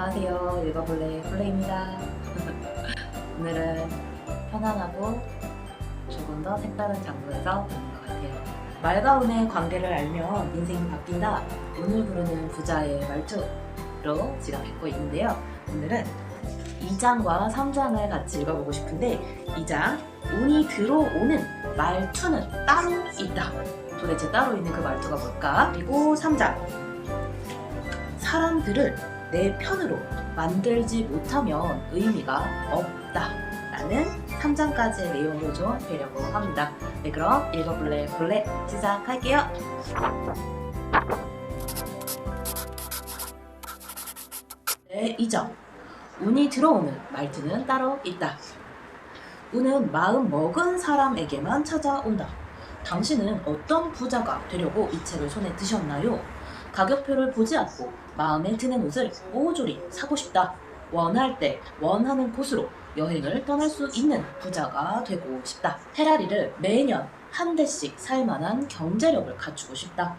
안녕하세요. 읽어볼래 플레이입니다. 오늘은 편안하고 조금 더 색다른 장소에서 보는 것 같아요. 말과 운의 관계를 알면 인생이 바뀐다. 운을 부르는 부자의 말투로 지금 읽고 있는데요. 오늘은 2장과 3장을 같이 읽어보고 싶은데 2장 운이 들어오는 말투는 따로 있다. 도대체 따로 있는 그 말투가 뭘까? 그리고 3장 사람들을 내 편으로 만들지 못하면 의미가 없다 라는 3장까지의 내용을 좀 배우려고 합니다. 네, 그럼 읽어볼래 볼래 시작할게요. 네, 2장 운이 들어오는 말투는 따로 있다. 운은 마음 먹은 사람에게만 찾아온다. 당신은 어떤 부자가 되려고 이 책을 손에 드셨나요? 가격표를 보지 않고 마음에 드는 옷을 모조리 사고 싶다. 원할 때 원하는 곳으로 여행을 떠날 수 있는 부자가 되고 싶다. 페라리를 매년 한 대씩 살 만한 경제력을 갖추고 싶다.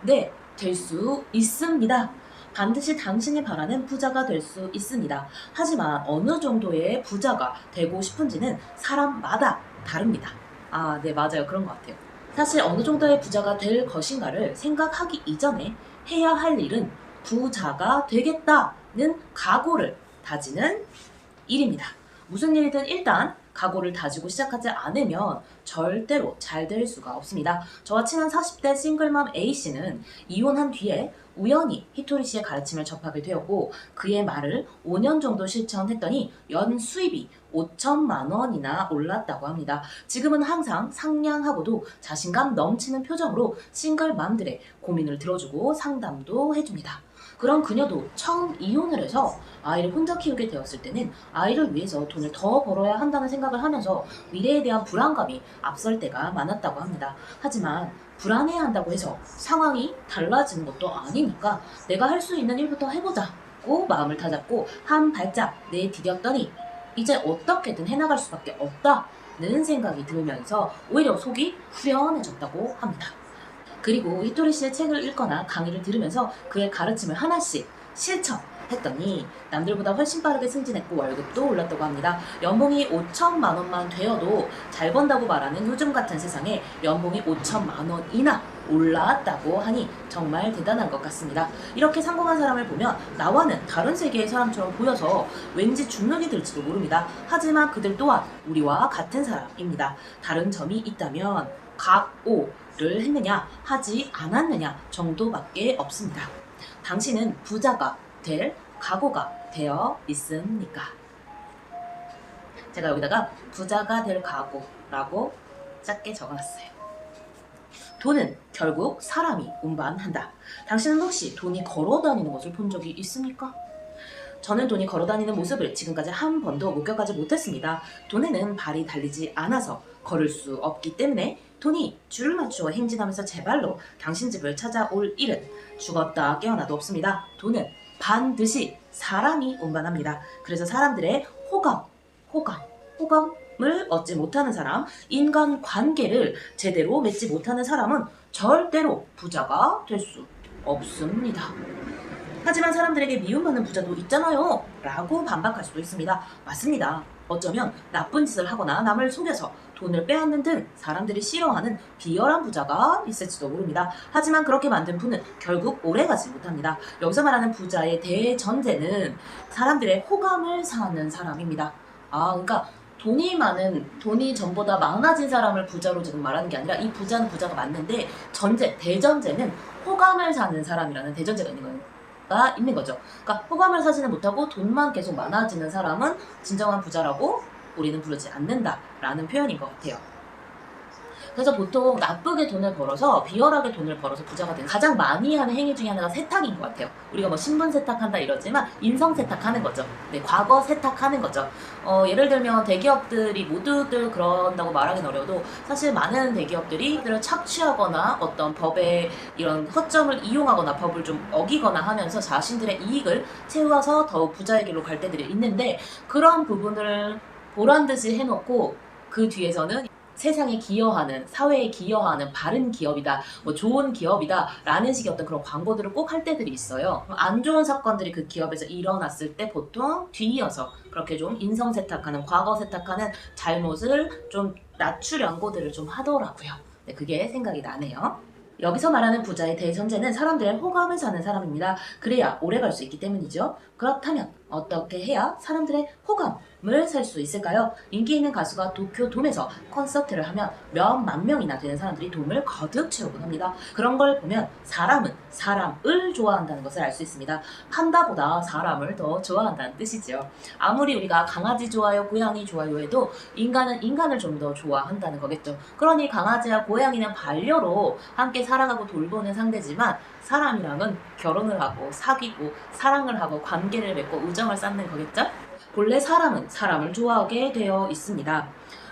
네, 될 수 있습니다. 반드시 당신이 바라는 부자가 될 수 있습니다. 하지만 어느 정도의 부자가 되고 싶은지는 사람마다 다릅니다. 아, 네, 맞아요. 그런 것 같아요. 사실 어느 정도의 부자가 될 것인가를 생각하기 이전에 해야 할 일은 부자가 되겠다는 각오를 다지는 일입니다. 무슨 일이든 일단 각오를 다지고 시작하지 않으면 절대로 잘 될 수가 없습니다. 저와 친한 40대 싱글맘 A씨는 이혼한 뒤에 우연히 히토리 씨의 가르침을 접하게 되었고 그의 말을 5년 정도 실천했더니 연 수입이 5천만 원이나 올랐다고 합니다. 지금은 항상 상냥하고도 자신감 넘치는 표정으로 싱글맘들의 고민을 들어주고 상담도 해줍니다. 그럼 그녀도 처음 이혼을 해서 아이를 혼자 키우게 되었을 때는 아이를 위해서 돈을 더 벌어야 한다는 생각을 하면서 미래에 대한 불안감이 앞설 때가 많았다고 합니다. 하지만 불안해한다고 해서 상황이 달라지는 것도 아니니까 내가 할 수 있는 일부터 해보자고 마음을 다잡고 한 발짝 내디뎠더니 이제 어떻게든 해나갈 수밖에 없다는 생각이 들면서 오히려 속이 후련해졌다고 합니다. 그리고 히토리 씨의 책을 읽거나 강의를 들으면서 그의 가르침을 하나씩 실천했더니 남들보다 훨씬 빠르게 승진했고 월급도 올랐다고 합니다. 연봉이 5천만 원만 되어도 잘 번다고 말하는 요즘 같은 세상에 연봉이 5천만 원이나 올랐다고 하니 정말 대단한 것 같습니다. 이렇게 성공한 사람을 보면 나와는 다른 세계의 사람처럼 보여서 왠지 주눅이 들지도 모릅니다. 하지만 그들 또한 우리와 같은 사람입니다. 다른 점이 있다면 각오를 했느냐 하지 않았느냐 정도밖에 없습니다. 당신은 부자가 될 각오가 되어 있습니까? 제가 여기다가 부자가 될 각오라고 짧게 적어놨어요. 돈은 결국 사람이 운반한다. 당신은 혹시 돈이 걸어다니는 것을 본 적이 있습니까? 저는 돈이 걸어다니는 모습을 지금까지 한 번도 목격하지 못했습니다. 돈에는 발이 달리지 않아서 걸을 수 없기 때문에 돈이 줄을 맞추어 행진하면서 제 발로 당신 집을 찾아올 일은 죽었다 깨어나도 없습니다. 돈은 반드시 사람이 운반합니다. 그래서 사람들의 호감을 얻지 못하는 사람, 인간관계를 제대로 맺지 못하는 사람은 절대로 부자가 될 수 없습니다. 하지만 사람들에게 미움받는 부자도 있잖아요 라고 반박할 수도 있습니다. 맞습니다. 어쩌면 나쁜 짓을 하거나 남을 속여서 돈을 빼앗는 등 사람들이 싫어하는 비열한 부자가 있을지도 모릅니다. 하지만 그렇게 만든 분은 결국 오래가지 못합니다. 여기서 말하는 부자의 대전제는 사람들의 호감을 사는 사람입니다. 그러니까 돈이 전보다 많아진 사람을 부자로 지금 말하는 게 아니라 이 부자는 부자가 맞는데 대전제는 호감을 사는 사람이라는 대전제가 있는 거죠. 그러니까 호감을 사지는 못하고 돈만 계속 많아지는 사람은 진정한 부자라고 우리는 부르지 않는다라는 표현인 것 같아요. 그래서 보통 나쁘게 돈을 벌어서 비열하게 돈을 벌어서 부자가 되는 가장 많이 하는 행위 중에 하나가 세탁인 것 같아요. 우리가 뭐 신분 세탁한다 이러지만 인성 세탁하는 거죠. 네, 과거 세탁하는 거죠. 예를 들면 대기업들이 모두들 그런다고 말하기는 어려워도 사실 많은 대기업들이 그들을 착취하거나 어떤 법의 이런 허점을 이용하거나 법을 좀 어기거나 하면서 자신들의 이익을 채워서 더욱 부자의 길로 갈 때들이 있는데 그런 부분을 보란 듯이 해놓고 그 뒤에서는 세상에 기여하는, 사회에 기여하는 바른 기업이다, 뭐 좋은 기업이다 라는 식의 어떤 그런 광고들을 꼭 할 때들이 있어요. 안 좋은 사건들이 그 기업에서 일어났을 때 보통 뒤이어서 그렇게 좀 인성 세탁하는, 과거 세탁하는 잘못을 좀 낮출 광고들을 좀 하더라고요. 네, 그게 생각이 나네요. 여기서 말하는 부자의 대전제는 사람들의 호감을 사는 사람입니다. 그래야 오래 갈 수 있기 때문이죠. 그렇다면 어떻게 해야 사람들의 호감을 살 수 있을까요? 인기 있는 가수가 도쿄돔에서 콘서트를 하면 몇만 명이나 되는 사람들이 돔을 가득 채우곤 합니다. 그런 걸 보면 사람은 사람을 좋아한다는 것을 알 수 있습니다. 판다보다 사람을 더 좋아한다는 뜻이죠. 아무리 우리가 강아지 좋아요, 고양이 좋아요 해도 인간은 인간을 좀 더 좋아한다는 거겠죠. 그러니 강아지와 고양이는 반려로 함께 살아가고 돌보는 상대지만 사람이랑은 결혼을 하고 사귀고 사랑을 하고 관계를 맺고 우정을 쌓는 거겠죠? 본래 사람은 사람을 좋아하게 되어 있습니다.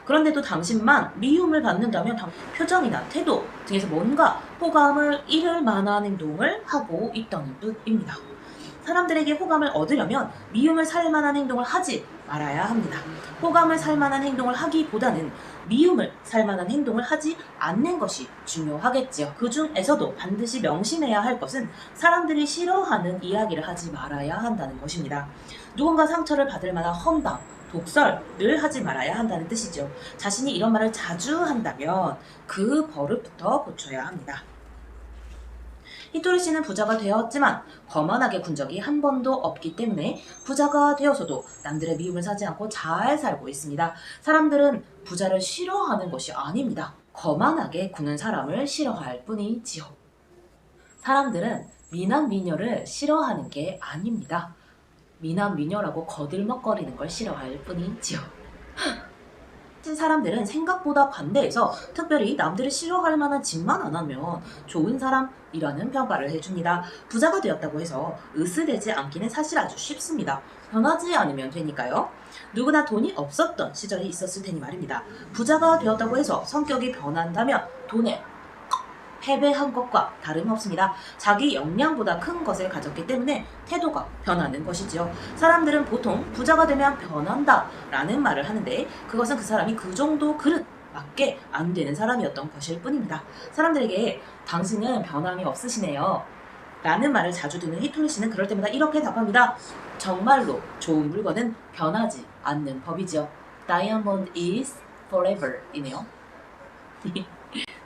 그런데도 당신만 미움을 받는다면 표정이나 태도 등에서 뭔가 호감을 잃을 만한 행동을 하고 있다는 뜻입니다. 사람들에게 호감을 얻으려면 미움을 살 만한 행동을 하지 말아야 합니다. 호감을 살 만한 행동을 하기보다는 미움을 살 만한 행동을 하지 않는 것이 중요하겠지요. 그 중에서도 반드시 명심해야 할 것은 사람들이 싫어하는 이야기를 하지 말아야 한다는 것입니다. 누군가 상처를 받을 만한 험담, 독설을 하지 말아야 한다는 뜻이죠. 자신이 이런 말을 자주 한다면 그 버릇부터 고쳐야 합니다. 히토리 씨는 부자가 되었지만 거만하게 군 적이 한 번도 없기 때문에 부자가 되어서도 남들의 미움을 사지 않고 잘 살고 있습니다. 사람들은 부자를 싫어하는 것이 아닙니다. 거만하게 구는 사람을 싫어할 뿐이지요. 사람들은 미남 미녀를 싫어하는 게 아닙니다. 미남 미녀라고 거들먹거리는 걸 싫어할 뿐이지요. 사람들은 생각보다 관대해서 특별히 남들이 싫어할 만한 짓만 안 하면 좋은 사람이라는 평가를 해줍니다. 부자가 되었다고 해서 으스대지 않기는 사실 아주 쉽습니다. 변하지 않으면 되니까요. 누구나 돈이 없었던 시절이 있었을 테니 말입니다. 부자가 되었다고 해서 성격이 변한다면 돈에 패배한 것과 다름없습니다. 자기 역량보다 큰 것을 가졌기 때문에 태도가 변하는 것이지요. 사람들은 보통 부자가 되면 변한다 라는 말을 하는데 그것은 그 사람이 그 정도 그릇 맞게 안 되는 사람이었던 것일 뿐입니다. 사람들에게 당신은 변함이 없으시네요 라는 말을 자주 듣는 히토리 씨는 그럴 때마다 이렇게 답합니다. 정말로 좋은 물건은 변하지 않는 법이죠. Diamond is forever 이네요.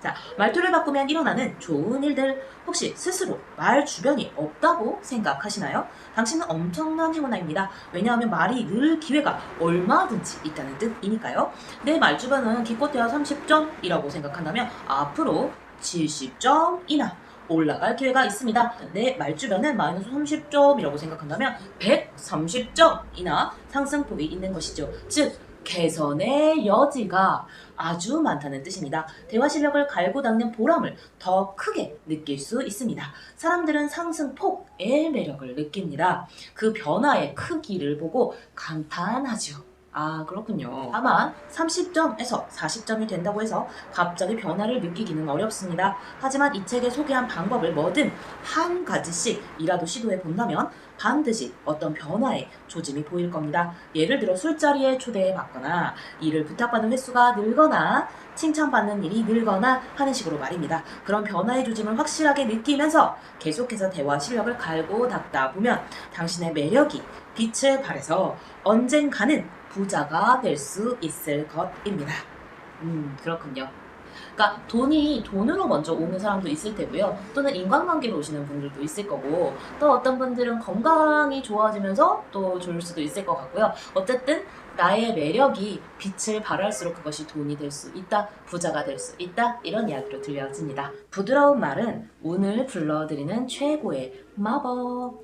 자, 말투를 바꾸면 일어나는 좋은 일들, 혹시 스스로 말 주변이 없다고 생각하시나요? 당신은 엄청난 행운아입니다. 왜냐하면 말이 늘 기회가 얼마든지 있다는 뜻이니까요. 내 말 주변은 기껏해야 30점이라고 생각한다면 앞으로 70점이나 올라갈 기회가 있습니다. 내 말주변은 마이너스 30점이라고 생각한다면 130점이나 상승폭이 있는 것이죠. 즉 개선의 여지가 아주 많다는 뜻입니다. 대화 실력을 갈고 닦는 보람을 더 크게 느낄 수 있습니다. 사람들은 상승폭의 매력을 느낍니다. 그 변화의 크기를 보고 감탄하죠. 아, 그렇군요. 다만 30점에서 40점이 된다고 해서 갑자기 변화를 느끼기는 어렵습니다. 하지만 이 책에 소개한 방법을 뭐든 한 가지씩이라도 시도해 본다면 반드시 어떤 변화의 조짐이 보일 겁니다. 예를 들어 술자리에 초대해 받거나 일을 부탁받는 횟수가 늘거나 칭찬받는 일이 늘거나 하는 식으로 말입니다. 그런 변화의 조짐을 확실하게 느끼면서 계속해서 대화 실력을 갈고 닦다 보면 당신의 매력이 빛을 발해서 언젠가는 부자가 될 수 있을 것입니다. 그렇군요. 그러니까 돈으로 먼저 오는 사람도 있을 테고요. 또는 인간관계로 오시는 분들도 있을 거고, 또 어떤 분들은 건강이 좋아지면서 또 좋을 수도 있을 것 같고요. 어쨌든 나의 매력이 빛을 발할수록 그것이 돈이 될 수 있다, 부자가 될 수 있다, 이런 이야기로 들려집니다. 부드러운 말은 운을 불러들이는 최고의 마법.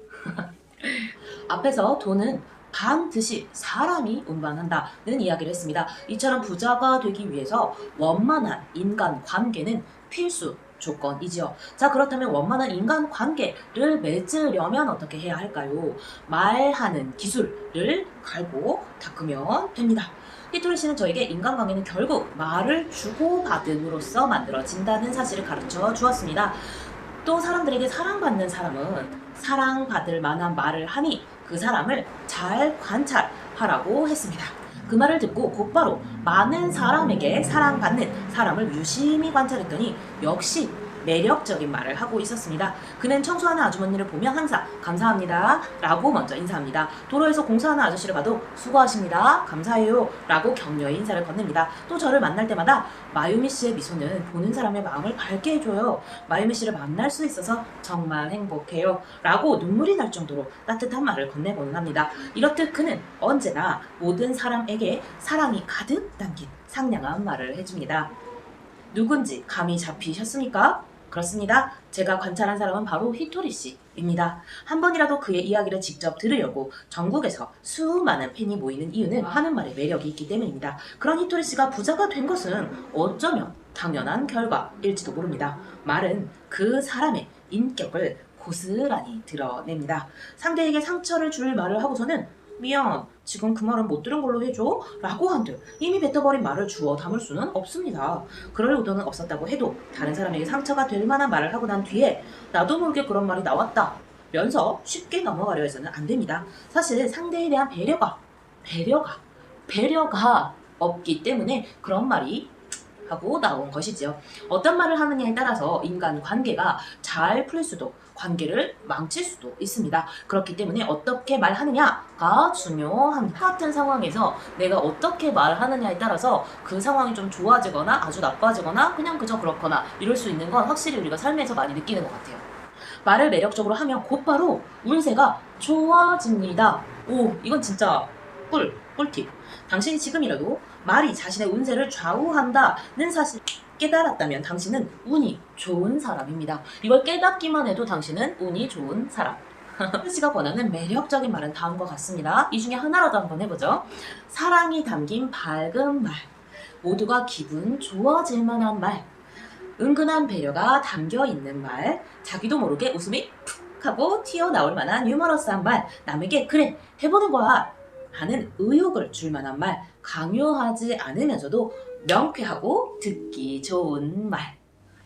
앞에서 돈은 반드시 사람이 운반한다는 이야기를 했습니다. 이처럼 부자가 되기 위해서 원만한 인간관계는 필수 조건이지요. 자, 그렇다면 원만한 인간관계를 맺으려면 어떻게 해야 할까요? 말하는 기술을 갈고 닦으면 됩니다. 히토리 씨는 저에게 인간관계는 결국 말을 주고받음으로써 만들어진다는 사실을 가르쳐 주었습니다. 또 사람들에게 사랑받는 사람은 사랑받을 만한 말을 하니 그 사람을 잘 관찰하라고 했습니다. 그 말을 듣고 곧바로 많은 사람에게 사랑받는 사람을 유심히 관찰했더니 역시 매력적인 말을 하고 있었습니다. 그는 청소하는 아주머니를 보면 항상 감사합니다 라고 먼저 인사합니다. 도로에서 공사하는 아저씨를 봐도 수고하십니다, 감사해요 라고 격려의 인사를 건넵니다. 또 저를 만날 때마다 마유미 씨의 미소는 보는 사람의 마음을 밝게 해줘요. 마유미 씨를 만날 수 있어서 정말 행복해요 라고 눈물이 날 정도로 따뜻한 말을 건네고는 합니다. 이렇듯 그는 언제나 모든 사람에게 사랑이 가득 담긴 상냥한 말을 해줍니다. 누군지 감이 잡히셨습니까? 그렇습니다. 제가 관찰한 사람은 바로 히토리 씨입니다. 한 번이라도 그의 이야기를 직접 들으려고 전국에서 수많은 팬이 모이는 이유는 하는 말에 매력이 있기 때문입니다. 그런 히토리 씨가 부자가 된 것은 어쩌면 당연한 결과일지도 모릅니다. 말은 그 사람의 인격을 고스란히 드러냅니다. 상대에게 상처를 줄 말을 하고서는 미안, 지금 그 말은 못 들은 걸로 해줘 라고 한들 이미 뱉어버린 말을 주워 담을 수는 없습니다. 그럴 의도는 없었다고 해도 다른 사람에게 상처가 될 만한 말을 하고 난 뒤에 나도 모르게 그런 말이 나왔다 면서 쉽게 넘어가려 해서는 안 됩니다. 사실 상대에 대한 배려가 없기 때문에 그런 말이 하고 나온 것이지요. 어떤 말을 하느냐에 따라서 인간 관계가 잘 풀릴 수도 관계를 망칠 수도 있습니다. 그렇기 때문에 어떻게 말하느냐가 중요합니다. 같은 상황에서 내가 어떻게 말하느냐에 따라서 그 상황이 좀 좋아지거나 아주 나빠지거나 그냥 그저 그렇거나 이럴 수 있는 건 확실히 우리가 삶에서 많이 느끼는 것 같아요. 말을 매력적으로 하면 곧바로 운세가 좋아집니다. 오, 이건 진짜 꿀팁. 당신이 지금이라도 말이 자신의 운세를 좌우한다는 사실 깨달았다면 당신은 운이 좋은 사람입니다. 이걸 깨닫기만 해도 당신은 운이 좋은 사람. 씨가 권하는 매력적인 말은 다음과 같습니다. 이 중에 하나라도 한번 해보죠. 사랑이 담긴 밝은 말, 모두가 기분 좋아질 만한 말, 은근한 배려가 담겨있는 말, 자기도 모르게 웃음이 푹 하고 튀어나올 만한 유머러스한 말, 남에게 그래 해보는 거야 하는 의욕을 줄 만한 말, 강요하지 않으면서도 명쾌하고 듣기 좋은 말.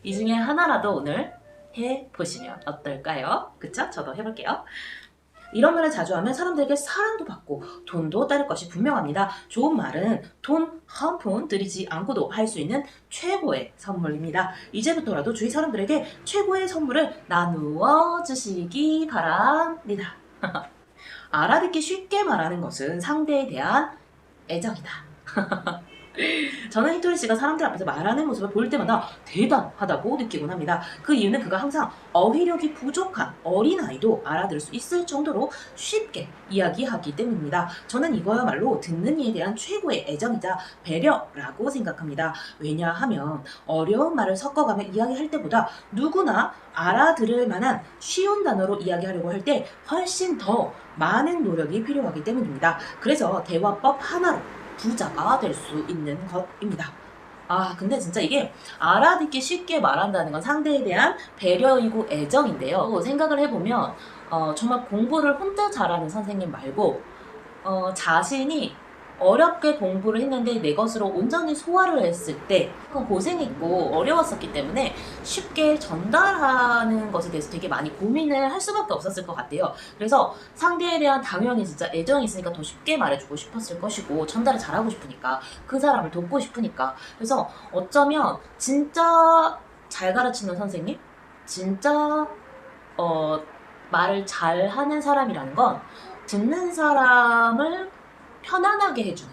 이 중에 하나라도 오늘 해보시면 어떨까요? 그쵸? 저도 해볼게요. 이런 말을 자주 하면 사람들에게 사랑도 받고 돈도 따를 것이 분명합니다. 좋은 말은 돈 한 푼 들이지 않고도 할 수 있는 최고의 선물입니다. 이제부터라도 주위 사람들에게 최고의 선물을 나누어 주시기 바랍니다. 알아듣기 쉽게 말하는 것은 상대에 대한 애정이다. 저는 히토리 씨가 사람들 앞에서 말하는 모습을 볼 때마다 대단하다고 느끼곤 합니다. 그 이유는 그가 항상 어휘력이 부족한 어린아이도 알아들을 수 있을 정도로 쉽게 이야기하기 때문입니다. 저는 이거야말로 듣는 이에 대한 최고의 애정이자 배려라고 생각합니다. 왜냐하면 어려운 말을 섞어가며 이야기할 때보다 누구나 알아들을 만한 쉬운 단어로 이야기하려고 할 때 훨씬 더 많은 노력이 필요하기 때문입니다. 그래서 대화법 하나로 부자가 될 수 있는 것입니다. 근데 진짜 이게 알아듣기 쉽게 말한다는 건 상대에 대한 배려이고 애정인데요. 생각을 해보면 정말 공부를 혼자 잘하는 선생님 말고 자신이 어렵게 공부를 했는데 내 것으로 온전히 소화를 했을 때 고생했고 어려웠었기 때문에 쉽게 전달하는 것에 대해서 되게 많이 고민을 할 수밖에 없었을 것 같아요. 그래서 상대에 대한 당연히 진짜 애정이 있으니까 더 쉽게 말해주고 싶었을 것이고 전달을 잘하고 싶으니까 그 사람을 돕고 싶으니까 그래서 어쩌면 진짜 잘 가르치는 선생님? 진짜 말을 잘하는 사람이라는 건 듣는 사람을 편안하게 해주는,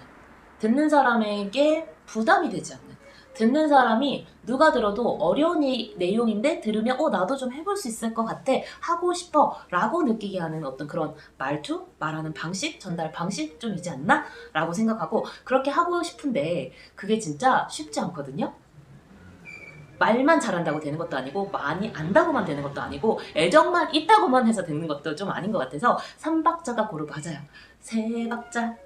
듣는 사람에게 부담이 되지 않는, 듣는 사람이 누가 들어도 어려운 내용인데 들으면 나도 좀 해볼 수 있을 것 같아, 하고 싶어 라고 느끼게 하는 어떤 그런 말투, 말하는 방식, 전달 방식 좀 있지 않나? 라고 생각하고 그렇게 하고 싶은데 그게 진짜 쉽지 않거든요. 말만 잘한다고 되는 것도 아니고 많이 안다고만 되는 것도 아니고 애정만 있다고만 해서 되는 것도 좀 아닌 것 같아서 3박자가 고루 맞아요. 세 박자.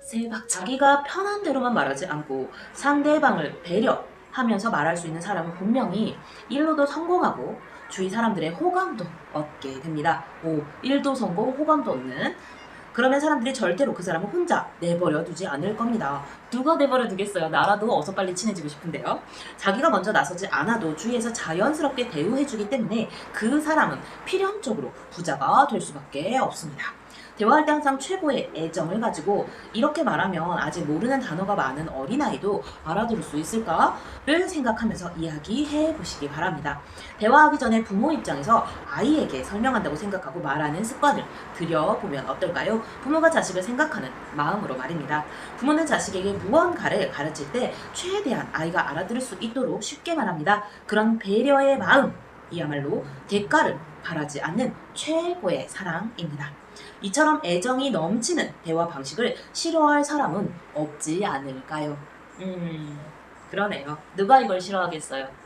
자기가 편한 대로만 말하지 않고 상대방을 배려하면서 말할 수 있는 사람은 분명히 일로도 성공하고 주위 사람들의 호감도 얻게 됩니다. 일도 성공, 호감도 얻는 그러면 사람들이 절대로 그 사람을 혼자 내버려 두지 않을 겁니다. 누가 내버려 두겠어요? 나라도 어서 빨리 친해지고 싶은데요. 자기가 먼저 나서지 않아도 주위에서 자연스럽게 대우해주기 때문에 그 사람은 필연적으로 부자가 될 수밖에 없습니다. 대화할 때 항상 최고의 애정을 가지고 이렇게 말하면 아직 모르는 단어가 많은 어린아이도 알아들을 수 있을까를 생각하면서 이야기해 보시기 바랍니다. 대화하기 전에 부모 입장에서 아이에게 설명한다고 생각하고 말하는 습관을 들여보면 어떨까요? 부모가 자식을 생각하는 마음으로 말입니다. 부모는 자식에게 무언가를 가르칠 때 최대한 아이가 알아들을 수 있도록 쉽게 말합니다. 그런 배려의 마음, 이야말로 대가를 바라지 않는 최고의 사랑입니다. 이처럼 애정이 넘치는 대화 방식을 싫어할 사람은 없지 않을까요? 그러네요. 누가 이걸 싫어하겠어요?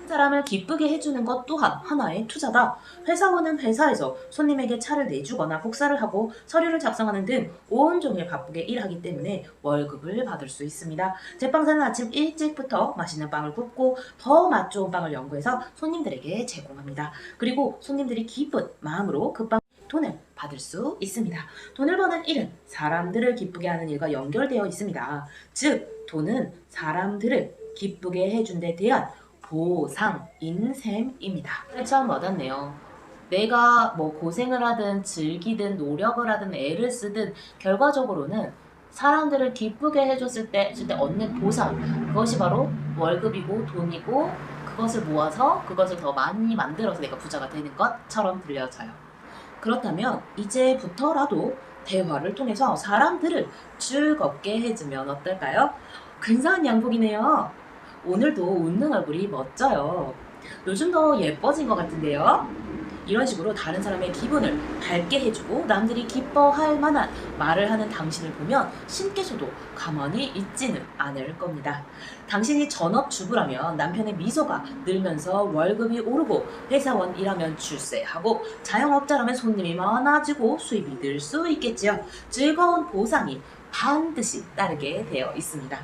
사람을 기쁘게 해주는 것 또한 하나의 투자다. 회사원은 회사에서 손님에게 차를 내주거나 복사를 하고 서류를 작성하는 등 온종일 바쁘게 일하기 때문에 월급을 받을 수 있습니다. 제빵사는 아침 일찍부터 맛있는 빵을 굽고 더 맛 좋은 빵을 연구해서 손님들에게 제공합니다. 그리고 손님들이 기쁜 마음으로 그 빵 돈을 받을 수 있습니다. 돈을 버는 일은 사람들을 기쁘게 하는 일과 연결되어 있습니다. 즉, 돈은 사람들을 기쁘게 해준 데 대한 보상인 셈입니다. 처음 와닿네요. 내가 뭐 고생을 하든 즐기든 노력을 하든 애를 쓰든 결과적으로는 사람들을 기쁘게 해줬을 때 얻는 보상, 그것이 바로 월급이고 돈이고, 그것을 모아서 그것을 더 많이 만들어서 내가 부자가 되는 것처럼 들려져요. 그렇다면 이제부터라도 대화를 통해서 사람들을 즐겁게 해주면 어떨까요? 근사한 양복이네요. 오늘도 웃는 얼굴이 멋져요. 요즘 더 예뻐진 것 같은데요? 이런 식으로 다른 사람의 기분을 밝게 해주고 남들이 기뻐할 만한 말을 하는 당신을 보면 신께서도 가만히 있지는 않을 겁니다. 당신이 전업주부라면 남편의 미소가 늘면서 월급이 오르고, 회사원 일하면 출세하고, 자영업자라면 손님이 많아지고 수입이 늘 수 있겠지요. 즐거운 보상이 반드시 따르게 되어 있습니다.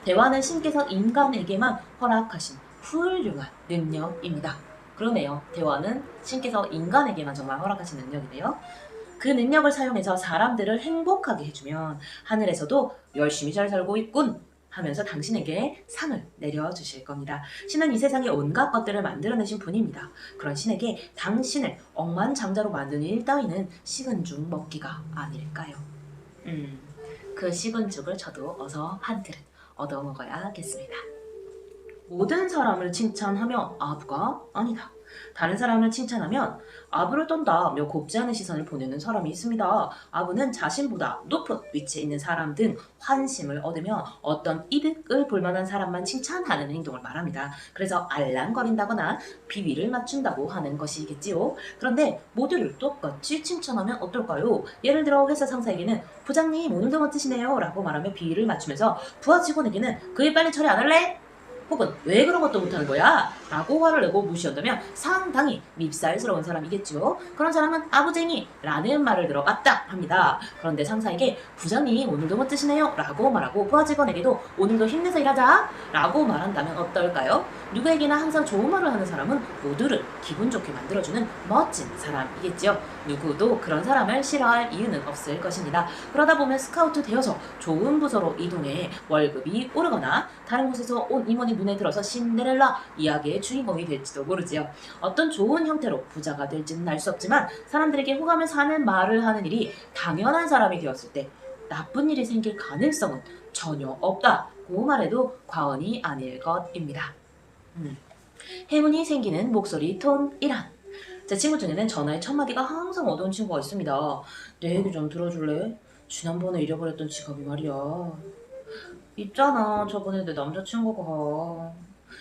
대화는 신께서 인간에게만 허락하신 훌륭한 능력입니다. 그러네요. 대화는 신께서 인간에게만 정말 허락하신 능력이네요. 그 능력을 사용해서 사람들을 행복하게 해주면 하늘에서도 열심히 잘 살고 있군 하면서 당신에게 상을 내려주실 겁니다. 신은 이 세상에 온갖 것들을 만들어내신 분입니다. 그런 신에게 당신을 억만장자로 만드는 일 따위는 식은 죽 먹기가 아닐까요? 그 식은 죽을 저도 어서 한 그릇 얻어먹어야겠습니다. 모든 사람을 칭찬하면 아부가 아니다. 다른 사람을 칭찬하면 아부를 떤다며 곱지 않은 시선을 보내는 사람이 있습니다. 아부는 자신보다 높은 위치에 있는 사람 등 환심을 얻으며 어떤 이득을 볼 만한 사람만 칭찬하는 행동을 말합니다. 그래서 알랑거린다거나 비위를 맞춘다고 하는 것이겠지요. 그런데 모두를 똑같이 칭찬하면 어떨까요? 예를 들어 회사 상사에게는 부장님 오늘도 멋지시네요 라고 말하며 비위를 맞추면서 부하 직원에게는 그 일 빨리 처리 안 할래? 혹은 왜 그런 것도 못하는 거야? 라고 화를 내고 무시한다면 상당히 밉살스러운 사람이겠죠. 그런 사람은 아부쟁이 라는 말을 들어 마땅합니다. 그런데 상사에게 부장님 오늘도 멋지시네요 라고 말하고 부하 직원에게도 오늘도 힘내서 일하자 라고 말한다면 어떨까요? 누구에게나 항상 좋은 말을 하는 사람은 모두를 기분 좋게 만들어주는 멋진 사람이겠죠. 누구도 그런 사람을 싫어할 이유는 없을 것입니다. 그러다 보면 스카우트 되어서 좋은 부서로 이동해 월급이 오르거나 다른 곳에서 온 임원이 눈에 들어서 신데렐라 이야기의 주인공이 될지도 모르지요. 어떤 좋은 형태로 부자가 될지는 알 수 없지만 사람들에게 호감을 사는 말을 하는 일이 당연한 사람이 되었을 때 나쁜 일이 생길 가능성은 전혀 없다고 말해도 과언이 아닐 것입니다. 행운이 생기는 목소리 톤이란, 제 친구 중에는 전화의 첫 마디가 항상 어두운 친구가 있습니다. 내 얘기 좀 들어줄래? 지난번에 잃어버렸던 지갑이 말이야. 있잖아, 저번에 내 남자친구가.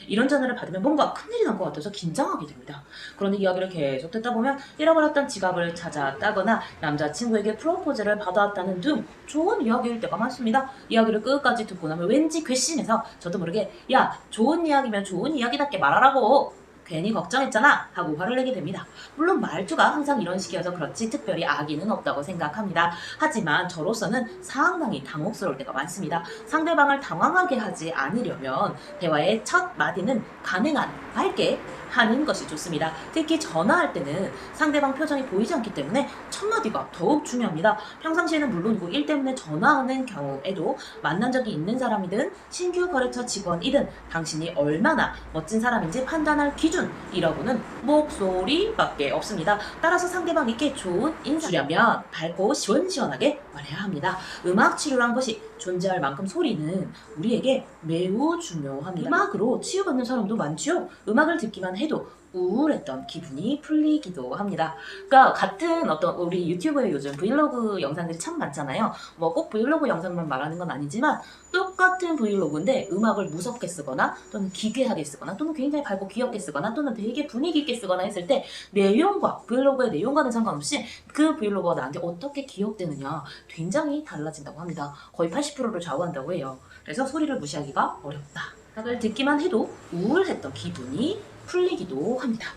이런 전화를 받으면 뭔가 큰일이 난 것 같아서 긴장하게 됩니다. 그런데 이야기를 계속 듣다 보면 잃어버렸던 지갑을 찾았다거나 남자친구에게 프로포즈를 받았다는 등 좋은 이야기일 때가 많습니다. 이야기를 끝까지 듣고 나면 왠지 괘씸해서 저도 모르게 야, 좋은 이야기면 좋은 이야기답게 말하라고! 괜히 걱정했잖아 하고 화를 내게 됩니다. 물론 말투가 항상 이런 식이어서 그렇지 특별히 악의는 없다고 생각합니다. 하지만 저로서는 상당히 당혹스러울 때가 많습니다. 상대방을 당황하게 하지 않으려면 대화의 첫 마디는 가능한 밝게 하는 것이 좋습니다. 특히 전화할 때는 상대방 표정이 보이지 않기 때문에 첫 마디가 더욱 중요합니다. 평상시에는 물론이고 일 때문에 전화하는 경우에도 만난 적이 있는 사람이든 신규 거래처 직원이든 당신이 얼마나 멋진 사람인지 판단할 기준이라고는 목소리밖에 없습니다. 따라서 상대방에게 좋은 인사주려면 밝고 시원시원하게 말해야 합니다. 음악 치료란 것이 존재할 만큼 소리는 우리에게 매우 중요합니다. 음악으로 치유받는 사람도 많지요. 음악을 듣기만 해도 우울했던 기분이 풀리기도 합니다. 그러니까 같은 어떤 우리 유튜브에 요즘 브이로그 영상들이 참 많잖아요. 뭐 꼭 브이로그 영상만 말하는 건 아니지만 똑같은 브이로그인데 음악을 무섭게 쓰거나 또는 기괴하게 쓰거나 또는 굉장히 밝고 귀엽게 쓰거나 또는 되게 분위기 있게 쓰거나 했을 때 내용과 브이로그의 내용과는 상관없이 그 브이로그가 나한테 어떻게 기억되느냐 굉장히 달라진다고 합니다. 거의 80%를 좌우한다고 해요. 그래서 소리를 무시하기가 어렵다. 음악을 듣기만 해도 우울했던 기분이 풀리기도 합니다.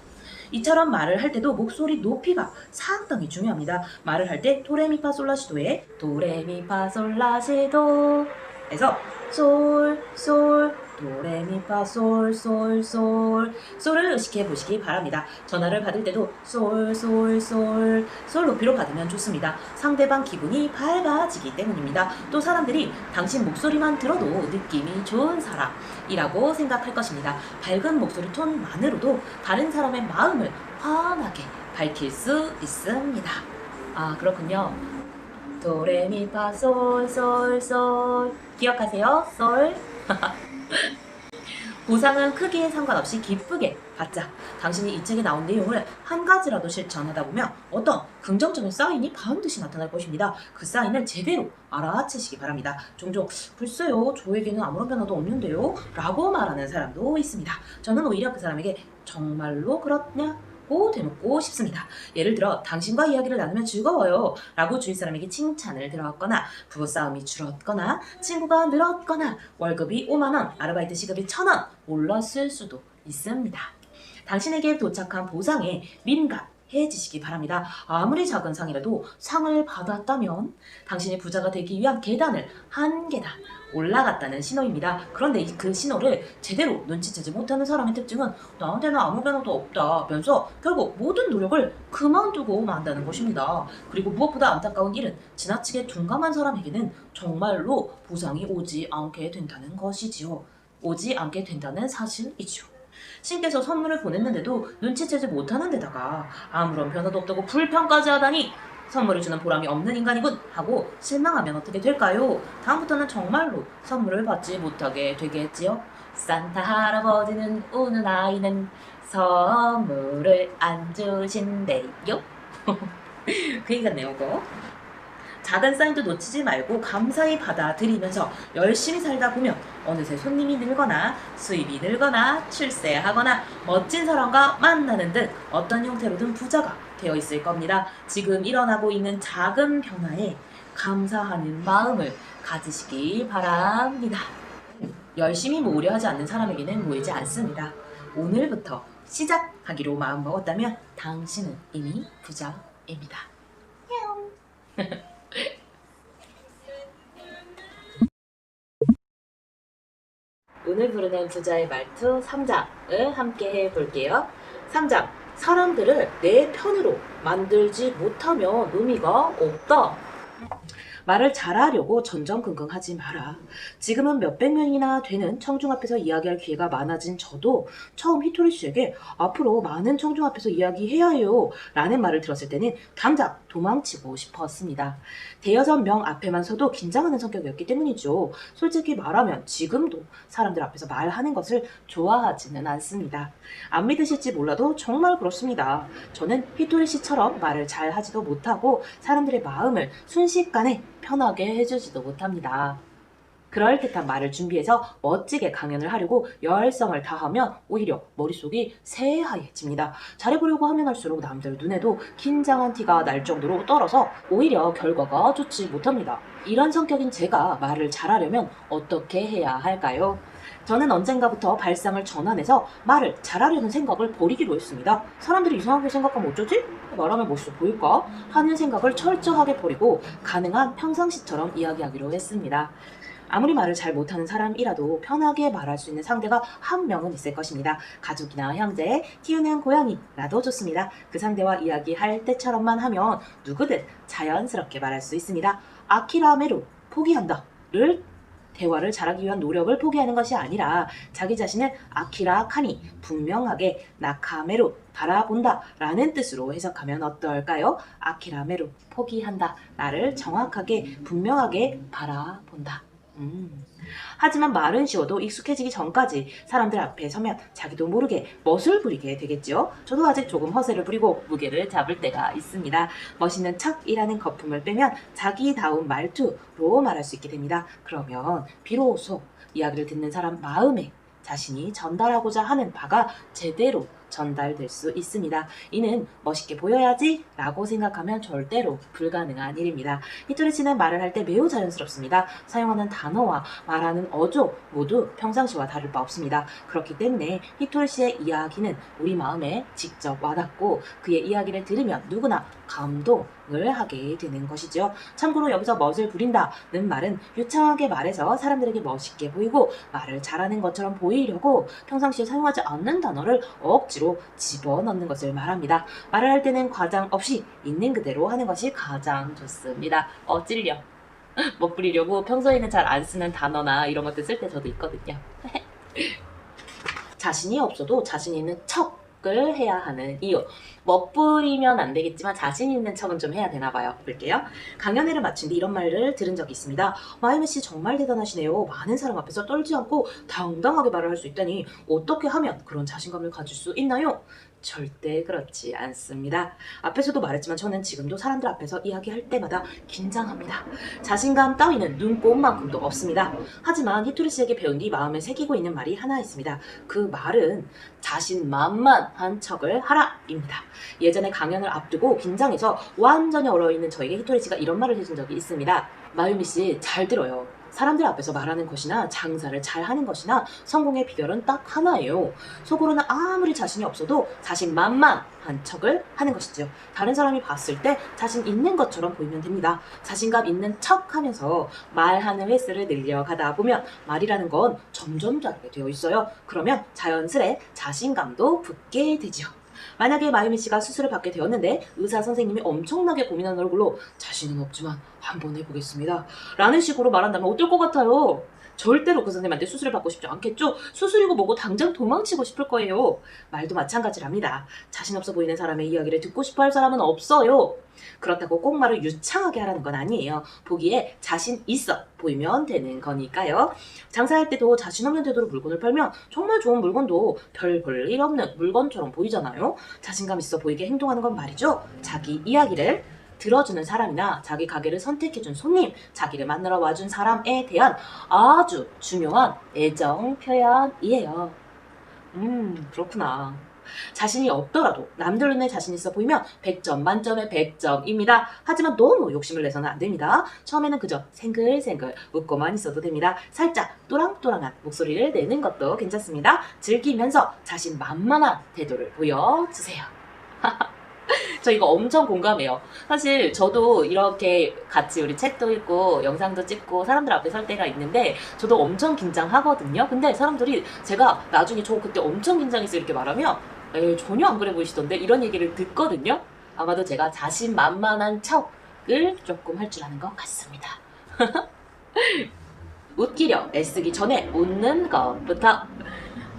이처럼 말을 할 때도 목소리 높이가 상당히 중요합니다. 말을 할 때 도레미파솔라시도에 도레미파솔라시도 에서 솔, 솔, 도레미파솔, 솔, 솔 솔을 의식해 보시기 바랍니다. 전화를 받을 때도 솔, 솔, 솔, 솔 높이로 받으면 좋습니다. 상대방 기분이 밝아지기 때문입니다. 또 사람들이 당신 목소리만 들어도 느낌이 좋은 사람이라고 생각할 것입니다. 밝은 목소리 톤만으로도 다른 사람의 마음을 환하게 밝힐 수 있습니다. 아, 그렇군요. 도레미파솔 솔 솔 기억하세요? 솔 보상은 크기에 상관없이 기쁘게 받자. 당신이 이 책에 나온 내용을 한 가지라도 실천하다 보면 어떤 긍정적인 사인이 반드시 나타날 것입니다. 그 사인을 제대로 알아채시기 바랍니다. 종종 글쎄요 저에게는 아무런 변화도 없는데요 라고 말하는 사람도 있습니다. 저는 오히려 그 사람에게 정말로 그렇냐? 대묻고 싶습니다. 예를 들어 당신과 이야기를 나누면 즐거워요 라고 주위 사람에게 칭찬을 들어왔거나 부부싸움이 줄었거나 친구가 늘었거나 월급이 5만원 아르바이트 시급이 1,000원 올랐을 수도 있습니다. 당신에게 도착한 보상에 민감해지시기 바랍니다. 아무리 작은 상이라도 상을 받았다면 당신이 부자가 되기 위한 계단을 한 계단 올라갔다는 신호입니다. 그런데 그 신호를 제대로 눈치채지 못하는 사람의 특징은 나한테는 아무 변화도 없다면서 결국 모든 노력을 그만두고 만다는 것입니다. 그리고 무엇보다 안타까운 일은 지나치게 둔감한 사람에게는 정말로 보상이 오지 않게 된다는 것이지요. 오지 않게 된다는 사실이지요. 신께서 선물을 보냈는데도 눈치채지 못하는 데다가 아무런 변화도 없다고 불평까지 하다니 선물을 주는 보람이 없는 인간이군 하고 실망하면 어떻게 될까요? 다음부터는 정말로 선물을 받지 못하게 되겠지요. 산타 할아버지는 우는 아이는 선물을 안 주신대요. 그 얘기 같네요 그거. 작은 사인도 놓치지 말고 감사히 받아들이면서 열심히 살다 보면 어느새 손님이 늘거나 수입이 늘거나 출세하거나 멋진 사람과 만나는 등 어떤 형태로든 부자가 되어 있을 겁니다. 지금 일어나고 있는 작은 변화에 감사하는 마음을 가지시기 바랍니다. 열심히 모으려 하지 않는 사람에게는 모이지 않습니다. 오늘부터 시작하기로 마음먹었다면 당신은 이미 부자입니다. 오늘 부르는 부자의 말투 3장을 함께 해볼게요. 3장, 사람들을 내 편으로 만들지 못하면 의미가 없다. 말을 잘하려고 전전긍긍하지 마라. 지금은 몇백 명이나 되는 청중 앞에서 이야기할 기회가 많아진 저도 처음 히토리 씨에게 앞으로 많은 청중 앞에서 이야기해야 해요 라는 말을 들었을 때는 당장 도망치고 싶었습니다. 대여섯 명 앞에만 서도 긴장하는 성격이었기 때문이죠. 솔직히 말하면 지금도 사람들 앞에서 말하는 것을 좋아하지는 않습니다. 안 믿으실지 몰라도 정말 그렇습니다. 저는 히토리 씨처럼 말을 잘 하지도 못하고 사람들의 마음을 순식간에 편하게 해주지도 못합니다. 그럴듯한 말을 준비해서 멋지게 강연을 하려고 열성을 다하면 오히려 머릿속이 새하얘집니다. 잘해보려고 하면 할수록 남들 눈에도 긴장한 티가 날 정도로 떨어서 오히려 결과가 좋지 못합니다. 이런 성격인 제가 말을 잘하려면 어떻게 해야 할까요? 저는 언젠가부터 발상을 전환해서 말을 잘하려는 생각을 버리기로 했습니다. 사람들이 이상하게 생각하면 어쩌지? 말하면 멋있어 보일까? 하는 생각을 철저하게 버리고 가능한 평상시처럼 이야기하기로 했습니다. 아무리 말을 잘 못하는 사람이라도 편하게 말할 수 있는 상대가 한 명은 있을 것입니다. 가족이나 형제, 키우는 고양이라도 좋습니다. 그 상대와 이야기할 때처럼만 하면 누구든 자연스럽게 말할 수 있습니다. 아키라메로 포기한다를 대화를 잘하기 위한 노력을 포기하는 것이 아니라 자기 자신을 아키라 카니 분명하게 나카메로 바라본다 라는 뜻으로 해석하면 어떨까요? 아키라메로 포기한다, 나를 정확하게 분명하게 바라본다. 하지만 말은 쉬워도 익숙해지기 전까지 사람들 앞에 서면 자기도 모르게 멋을 부리게 되겠죠. 저도 아직 조금 허세를 부리고 무게를 잡을 때가 있습니다. 멋있는 척이라는 거품을 빼면 자기다운 말투로 말할 수 있게 됩니다. 그러면 비로소 이야기를 듣는 사람 마음에 자신이 전달하고자 하는 바가 제대로 전달될 수 있습니다. 이는 멋있게 보여야지 라고 생각하면 절대로 불가능한 일입니다. 히토리 씨는 말을 할 때 매우 자연스럽습니다. 사용하는 단어와 말하는 어조 모두 평상시와 다를 바 없습니다. 그렇기 때문에 히토리 씨의 이야기는 우리 마음에 직접 와닿고 그의 이야기를 들으면 누구나 감동을 하게 되는 것이죠. 참고로 여기서 멋을 부린다는 말은 유창하게 말해서 사람들에게 멋있게 보이고 말을 잘하는 것처럼 보이려고 평상시에 사용하지 않는 단어를 억지로 집어넣는 것을 말합니다. 말을 할 때는 과장 없이 있는 그대로 하는 것이 가장 좋습니다. 찔려. 멋 부리려고 평소에는 잘 안 쓰는 단어나 이런 것들 쓸 때 저도 있거든요. 자신이 없어도 자신 있는 척을 해야 하는 이유. 멋부리면 안 되겠지만 자신 있는 척은 좀 해야 되나 봐요. 볼게요. 강연회를 마친 뒤 이런 말을 들은 적이 있습니다. 마이메 씨 정말 대단하시네요. 많은 사람 앞에서 떨지 않고 당당하게 말을 할 수 있다니 어떻게 하면 그런 자신감을 가질 수 있나요? 절대 그렇지 않습니다. 앞에서도 말했지만 저는 지금도 사람들 앞에서 이야기할 때마다 긴장합니다. 자신감 따위는 눈꼽만큼도 없습니다. 하지만 히토리 씨에게 배운 뒤 마음에 새기고 있는 말이 하나 있습니다. 그 말은 자신만만한 척을 하라입니다. 예전에 강연을 앞두고 긴장해서 완전히 얼어있는 저에게 히토리 씨가 이런 말을 해준 적이 있습니다. 마유미 씨, 잘 들어요. 사람들 앞에서 말하는 것이나 장사를 잘하는 것이나 성공의 비결은 딱 하나예요. 속으로는 아무리 자신이 없어도 자신만만한 척을 하는 것이죠. 다른 사람이 봤을 때 자신 있는 것처럼 보이면 됩니다. 자신감 있는 척 하면서 말하는 횟수를 늘려가다 보면 말이라는 건 점점 자르게 되어 있어요. 그러면 자연스레 자신감도 붙게 되죠. 만약에 마유미 씨가 수술을 받게 되었는데 의사 선생님이 엄청나게 고민한 얼굴로 자신은 없지만 한번 해보겠습니다 라는 식으로 말한다면 어떨 것 같아요? 절대로 그 선생님한테 수술을 받고 싶지 않겠죠? 수술이고 뭐고 당장 도망치고 싶을 거예요. 말도 마찬가지랍니다. 자신 없어 보이는 사람의 이야기를 듣고 싶어 할 사람은 없어요. 그렇다고 꼭 말을 유창하게 하라는 건 아니에요. 보기에 자신 있어 보이면 되는 거니까요. 장사할 때도 자신 없는 태도로 물건을 팔면 정말 좋은 물건도 별 볼 일 없는 물건처럼 보이잖아요. 자신감 있어 보이게 행동하는 건 말이죠. 자기 이야기를 들어주는 사람이나 자기 가게를 선택해준 손님, 자기를 만나러 와준 사람에 대한 아주 중요한 애정 표현이에요. 그렇구나. 자신이 없더라도 남들 눈에 자신 있어 보이면 100점 만점에 100점입니다. 하지만 너무 욕심을 내서는 안 됩니다. 처음에는 그저 생글생글 웃고만 있어도 됩니다. 살짝 또랑또랑한 목소리를 내는 것도 괜찮습니다. 즐기면서 자신만만한 태도를 보여주세요. 저 이거 엄청 공감해요. 사실 저도 이렇게 같이 우리 책도 읽고 영상도 찍고 사람들 앞에 설 때가 있는데 저도 엄청 긴장하거든요. 근데 사람들이 제가 나중에 저 그때 엄청 긴장해서 이렇게 말하면 전혀 안 그래 보이시던데 이런 얘기를 듣거든요. 아마도 제가 자신만만한 척을 조금 할 줄 아는 것 같습니다. 웃기려 애쓰기 전에 웃는 것부터.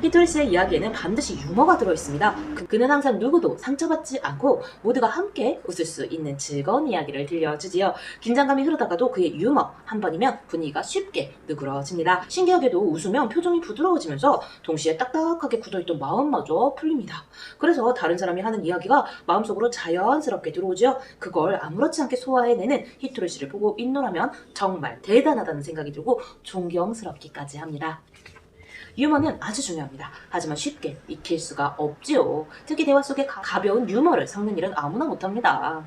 히토리 씨의 이야기에는 반드시 유머가 들어있습니다. 그는 항상 누구도 상처받지 않고 모두가 함께 웃을 수 있는 즐거운 이야기를 들려주지요. 긴장감이 흐르다가도 그의 유머 한 번이면 분위기가 쉽게 누그러집니다. 신기하게도 웃으면 표정이 부드러워지면서 동시에 딱딱하게 굳어있던 마음마저 풀립니다. 그래서 다른 사람이 하는 이야기가 마음속으로 자연스럽게 들어오죠. 그걸 아무렇지 않게 소화해내는 히토리 씨를 보고 있노라면 정말 대단하다는 생각이 들고 존경스럽기까지 합니다. 유머는 아주 중요합니다. 하지만 쉽게 익힐 수가 없지요. 특히 대화 속에 가벼운 유머를 섞는 일은 아무나 못합니다.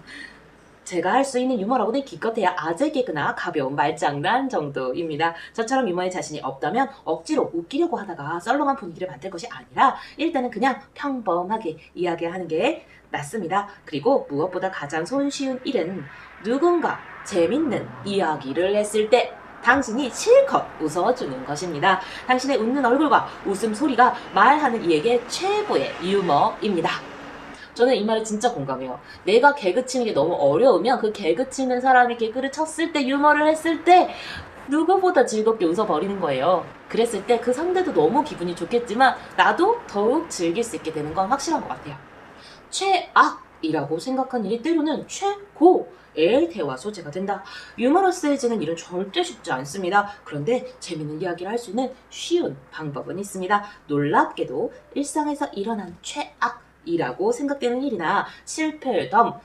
제가 할 수 있는 유머라고는 기껏해야 아재 개그나 가벼운 말장난 정도입니다. 저처럼 유머에 자신이 없다면 억지로 웃기려고 하다가 썰렁한 분위기를 만들 것이 아니라 일단은 그냥 평범하게 이야기하는 게 낫습니다. 그리고 무엇보다 가장 손쉬운 일은 누군가 재밌는 이야기를 했을 때 당신이 실컷 웃어주는 것입니다. 당신의 웃는 얼굴과 웃음소리가 말하는 이에게 최고의 유머입니다. 저는 이 말에 진짜 공감해요. 내가 개그 치는 게 너무 어려우면 그 개그 치는 사람이 개그를 쳤을 때, 유머를 했을 때 누구보다 즐겁게 웃어버리는 거예요. 그랬을 때 그 상대도 너무 기분이 좋겠지만 나도 더욱 즐길 수 있게 되는 건 확실한 것 같아요. 최악이라고 생각한 일이 때로는 최고의 대화 소재가 된다. 유머러스해지는 일은 절대 쉽지 않습니다. 그런데 재밌는 이야기를 할 수 있는 쉬운 방법은 있습니다. 놀랍게도 일상에서 일어난 최악이라고 생각되는 일이나 실패담,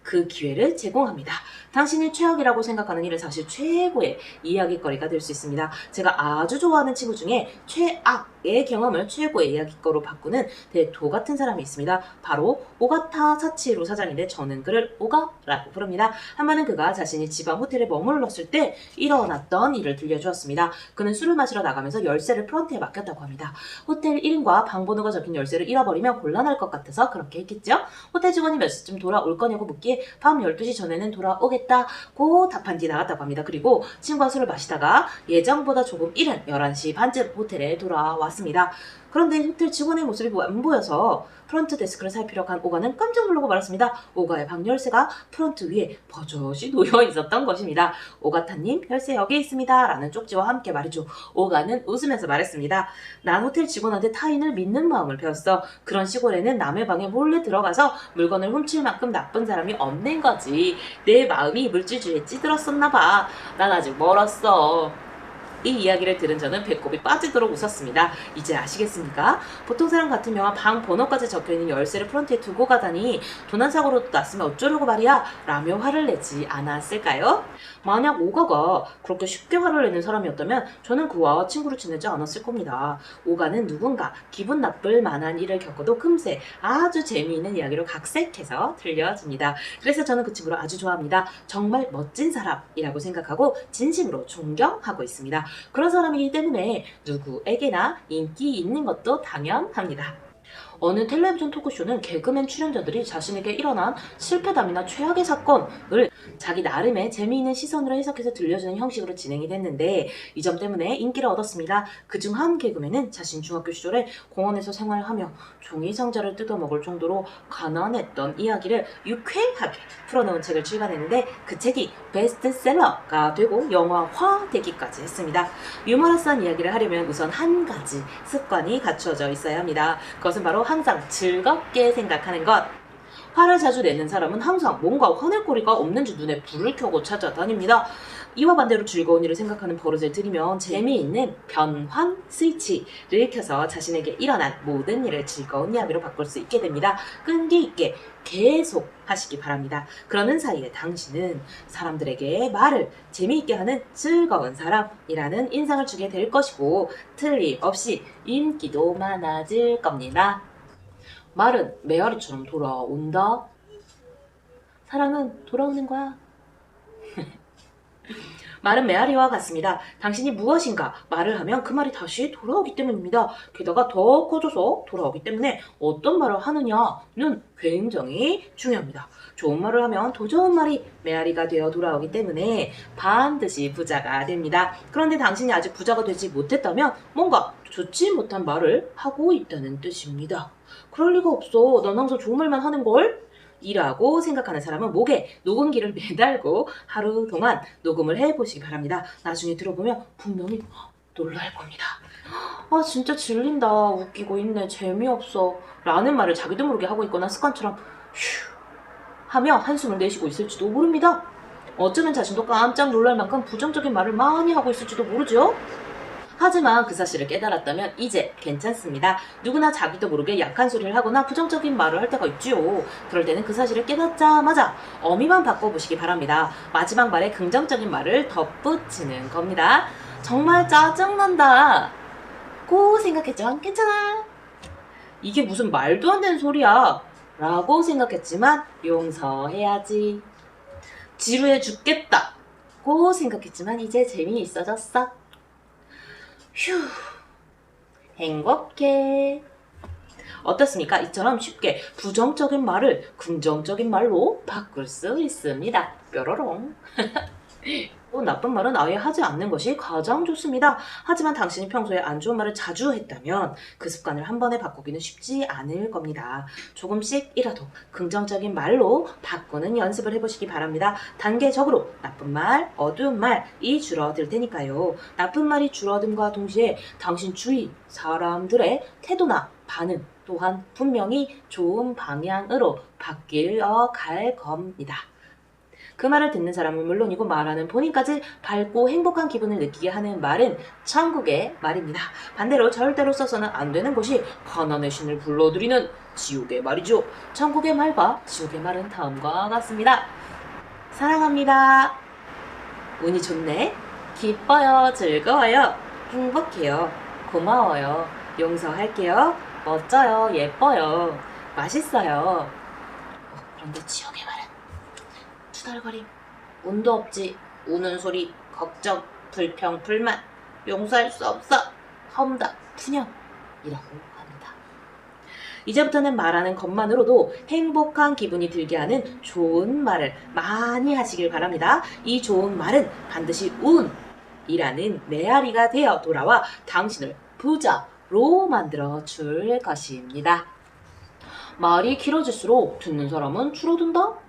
그 기회를 제공합니다. 당신이 최악이라고 생각하는 일은 사실 최고의 이야기거리가 될 수 있습니다. 제가 아주 좋아하는 친구 중에 최악의 경험을 최고의 이야기거리로 바꾸는 대도 같은 사람이 있습니다. 바로 오가타 사치로 사장인데 저는 그를 오가라고 부릅니다. 한 번은 그가 자신이 지방 호텔에 머물렀을 때 일어났던 일을 들려주었습니다. 그는 술을 마시러 나가면서 열쇠를 프런트에 맡겼다고 합니다. 호텔 이름과 방번호가 적힌 열쇠를 잃어버리면 곤란할 것 같아서 그렇게 했겠죠. 호텔 직원이 몇 시쯤 돌아올 거냐고 묻기에 밤 12시 전에는 돌아오겠다고 답한 뒤 나갔다고 합니다. 그리고 친구와 술을 마시다가 예정보다 조금 이른 11시 반쯤 호텔에 돌아왔습니다. 그런데 호텔 직원의 모습이 안 보여서 프런트 데스크를 살피러 간 오가는 깜짝 놀라고 말았습니다. 오가의 방 열쇠가 프런트 위에 버젓이 놓여 있었던 것입니다. 오가타님, 열쇠 여기 있습니다. 라는 쪽지와 함께 말이죠. 오가는 웃으면서 말했습니다. 난 호텔 직원한테 타인을 믿는 마음을 배웠어. 그런 시골에는 남의 방에 몰래 들어가서 물건을 훔칠 만큼 나쁜 사람이 없는 거지. 내 마음이 물질주의에 찌들었었나 봐. 난 아직 멀었어. 이 이야기를 들은 저는 배꼽이 빠지도록 웃었습니다. 이제 아시겠습니까? 보통 사람 같으면 방 번호까지 적혀있는 열쇠를 프런트에 두고 가다니 도난사고로 났으면 어쩌려고 말이야 라며 화를 내지 않았을까요? 만약 오가가 그렇게 쉽게 화를 내는 사람이었다면 저는 그와 친구로 지내지 않았을 겁니다. 오가는 누군가 기분 나쁠 만한 일을 겪어도 금세 아주 재미있는 이야기로 각색해서 들려줍니다. 그래서 저는 그 친구를 아주 좋아합니다. 정말 멋진 사람이라고 생각하고 진심으로 존경하고 있습니다. 그런 사람이기 때문에 누구에게나 인기 있는 것도 당연합니다. 어느 텔레비전 토크쇼는 개그맨 출연자들이 자신에게 일어난 실패담이나 최악의 사건을 자기 나름의 재미있는 시선으로 해석해서 들려주는 형식으로 진행이 됐는데 이 점 때문에 인기를 얻었습니다. 그중 한 개그맨은 자신 중학교 시절에 공원에서 생활하며 종이 상자를 뜯어먹을 정도로 가난했던 이야기를 유쾌하게 풀어놓은 책을 출간했는데 그 책이 베스트셀러가 되고 영화화되기까지 했습니다. 유머러스한 이야기를 하려면 우선 한 가지 습관이 갖추어져 있어야 합니다. 그것은 바로 항상 즐겁게 생각하는 것. 화를 자주 내는 사람은 항상 뭔가 화낼 거리가 없는지 눈에 불을 켜고 찾아다닙니다. 이와 반대로 즐거운 일을 생각하는 버릇을 들이면 재미있는 변환 스위치를 켜서 자신에게 일어난 모든 일을 즐거운 이야기로 바꿀 수 있게 됩니다. 끈기 있게 계속 하시기 바랍니다. 그러는 사이에 당신은 사람들에게 말을 재미있게 하는 즐거운 사람이라는 인상을 주게 될 것이고 틀림없이 인기도 많아질 겁니다. 말은 메아리처럼 돌아온다. 사랑은 돌아오는 거야. 말은 메아리와 같습니다. 당신이 무엇인가 말을 하면 그 말이 다시 돌아오기 때문입니다. 게다가 더 커져서 돌아오기 때문에 어떤 말을 하느냐는 굉장히 중요합니다. 좋은 말을 하면 더 좋은 말이 메아리가 되어 돌아오기 때문에 반드시 부자가 됩니다. 그런데 당신이 아직 부자가 되지 못했다면 뭔가 좋지 못한 말을 하고 있다는 뜻입니다. 그럴 리가 없어. 난 항상 좋은 말만 하는걸? 이라고 생각하는 사람은 목에 녹음기를 매달고 하루 동안 녹음을 해보시기 바랍니다. 나중에 들어보면 분명히 놀랄 겁니다. 아 진짜 질린다. 웃기고 있네. 재미없어. 라는 말을 자기도 모르게 하고 있거나 습관처럼 휴 하며 한숨을 내쉬고 있을지도 모릅니다. 어쩌면 자신도 깜짝 놀랄 만큼 부정적인 말을 많이 하고 있을지도 모르죠. 하지만 그 사실을 깨달았다면 이제 괜찮습니다. 누구나 자기도 모르게 약한 소리를 하거나 부정적인 말을 할 때가 있지요. 그럴 때는 그 사실을 깨닫자마자 어미만 바꿔보시기 바랍니다. 마지막 말에 긍정적인 말을 덧붙이는 겁니다. 정말 짜증난다 고 생각했지만 괜찮아. 이게 무슨 말도 안 되는 소리야 라고 생각했지만 용서해야지. 지루해 죽겠다 고 생각했지만 이제 재미있어졌어. 휴, 행복해. 어떻습니까? 이처럼 쉽게 부정적인 말을 긍정적인 말로 바꿀 수 있습니다. 뾰로롱. 나쁜 말은 아예 하지 않는 것이 가장 좋습니다. 하지만 당신이 평소에 안 좋은 말을 자주 했다면 그 습관을 한 번에 바꾸기는 쉽지 않을 겁니다. 조금씩이라도 긍정적인 말로 바꾸는 연습을 해보시기 바랍니다. 단계적으로 나쁜 말, 어두운 말이 줄어들 테니까요. 나쁜 말이 줄어듦과 동시에 당신 주위 사람들의 태도나 반응 또한 분명히 좋은 방향으로 바뀌어 갈 겁니다. 그 말을 듣는 사람은 물론이고 말하는 본인까지 밝고 행복한 기분을 느끼게 하는 말은 천국의 말입니다. 반대로 절대로 써서는 안 되는 것이 가난의 신을 불러들이는 지옥의 말이죠. 천국의 말과 지옥의 말은 다음과 같습니다. 사랑합니다. 운이 좋네. 기뻐요. 즐거워요. 행복해요. 고마워요. 용서할게요. 멋져요. 예뻐요. 맛있어요. 그런데 지옥의 말은 투덜거림, 운도 없지, 우는 소리, 걱정, 불평, 불만, 용서할 수 없어, 험담, 푸념이라고 합니다. 이제부터는 말하는 것만으로도 행복한 기분이 들게 하는 좋은 말을 많이 하시길 바랍니다. 이 좋은 말은 반드시 운이라는 메아리가 되어 돌아와 당신을 부자로 만들어 줄 것입니다. 말이 길어질수록 듣는 사람은 줄어든다?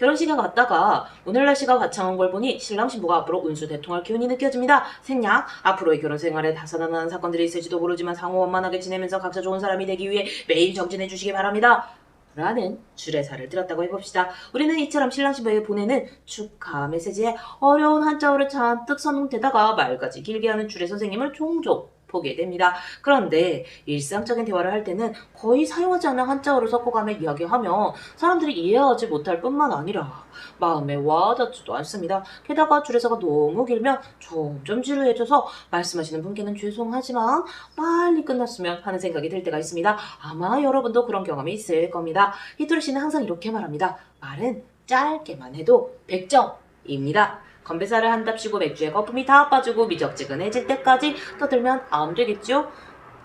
결혼식에 갔다가 오늘 날씨가 화창한 걸 보니 신랑 신부가 앞으로 운수대통할 기운이 느껴집니다. 생략, 앞으로의 결혼 생활에 다사다난한 사건들이 있을지도 모르지만 상호 원만하게 지내면서 각자 좋은 사람이 되기 위해 매일 정진해 주시기 바랍니다. 라는 주례사를 들었다고 해봅시다. 우리는 이처럼 신랑 신부에게 보내는 축하 메시지에 어려운 한자어를 잔뜩 써놓은 말까지 길게 하는 주례 선생님을 종종 보게 됩니다. 그런데 일상적인 대화를 할 때는 거의 사용하지 않는 한자어를 섞어가며 이야기하며 사람들이 이해하지 못할 뿐만 아니라 마음에 와닿지도 않습니다. 게다가 주례사가 너무 길면 점점 지루해져서 말씀하시는 분께는 죄송하지만 빨리 끝났으면 하는 생각이 들 때가 있습니다. 아마 여러분도 그런 경험이 있을 겁니다. 히토리 씨는 항상 이렇게 말합니다. 말은 짧게만 해도 100점입니다. 건배사를 한답시고 맥주에 거품이 다 빠지고 미적지근해질 때까지 떠들면 안 되겠죠?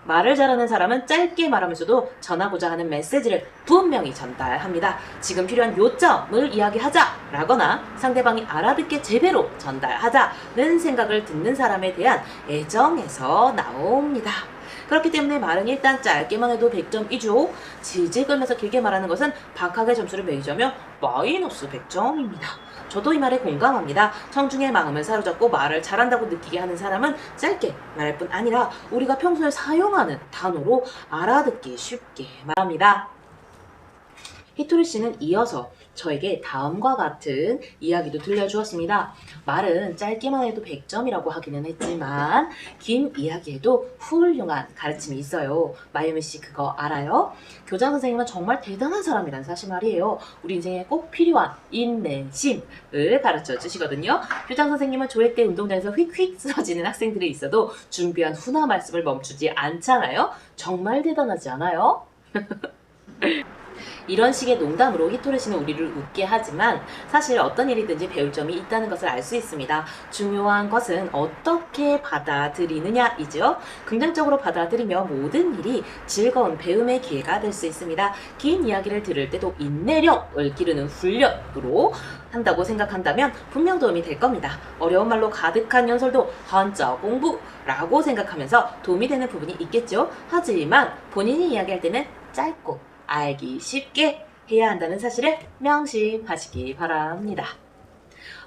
말을 잘하는 사람은 짧게 말하면서도 전하고자 하는 메시지를 분명히 전달합니다. 지금 필요한 요점을 이야기하자 라거나 상대방이 알아듣게 제대로 전달하자는 생각을 듣는 사람에 대한 애정에서 나옵니다. 그렇기 때문에 말은 일단 짧게만 해도 100점이죠. 질질 끌면서 길게 말하는 것은 박하게 점수를 매기자면 마이너스 100점입니다. 저도 이 말에 공감합니다. 청중의 마음을 사로잡고 말을 잘한다고 느끼게 하는 사람은 짧게 말할 뿐 아니라 우리가 평소에 사용하는 단어로 알아듣기 쉽게 말합니다. 히토리 씨는 이어서 저에게 다음과 같은 이야기도 들려주었습니다. 말은 짧게만 해도 100점이라고 하기는 했지만 긴 이야기에도 훌륭한 가르침이 있어요. 마유미 씨 그거 알아요? 교장 선생님은 정말 대단한 사람이란 사실 말이에요. 우리 인생에 꼭 필요한 인내심을 가르쳐 주시거든요. 교장 선생님은 조회 때 운동장에서 휙휙 쓰러지는 학생들이 있어도 준비한 훈화 말씀을 멈추지 않잖아요. 정말 대단하지 않아요? 이런 식의 농담으로 히토리 씨는 우리를 웃게 하지만 사실 어떤 일이든지 배울 점이 있다는 것을 알 수 있습니다. 중요한 것은 어떻게 받아들이느냐이죠. 긍정적으로 받아들이며 모든 일이 즐거운 배움의 기회가 될 수 있습니다. 긴 이야기를 들을 때도 인내력을 기르는 훈련으로 한다고 생각한다면 분명 도움이 될 겁니다. 어려운 말로 가득한 연설도 한자 공부라고 생각하면서 도움이 되는 부분이 있겠죠. 하지만 본인이 이야기할 때는 짧고 알기 쉽게 해야 한다는 사실을 명심하시기 바랍니다.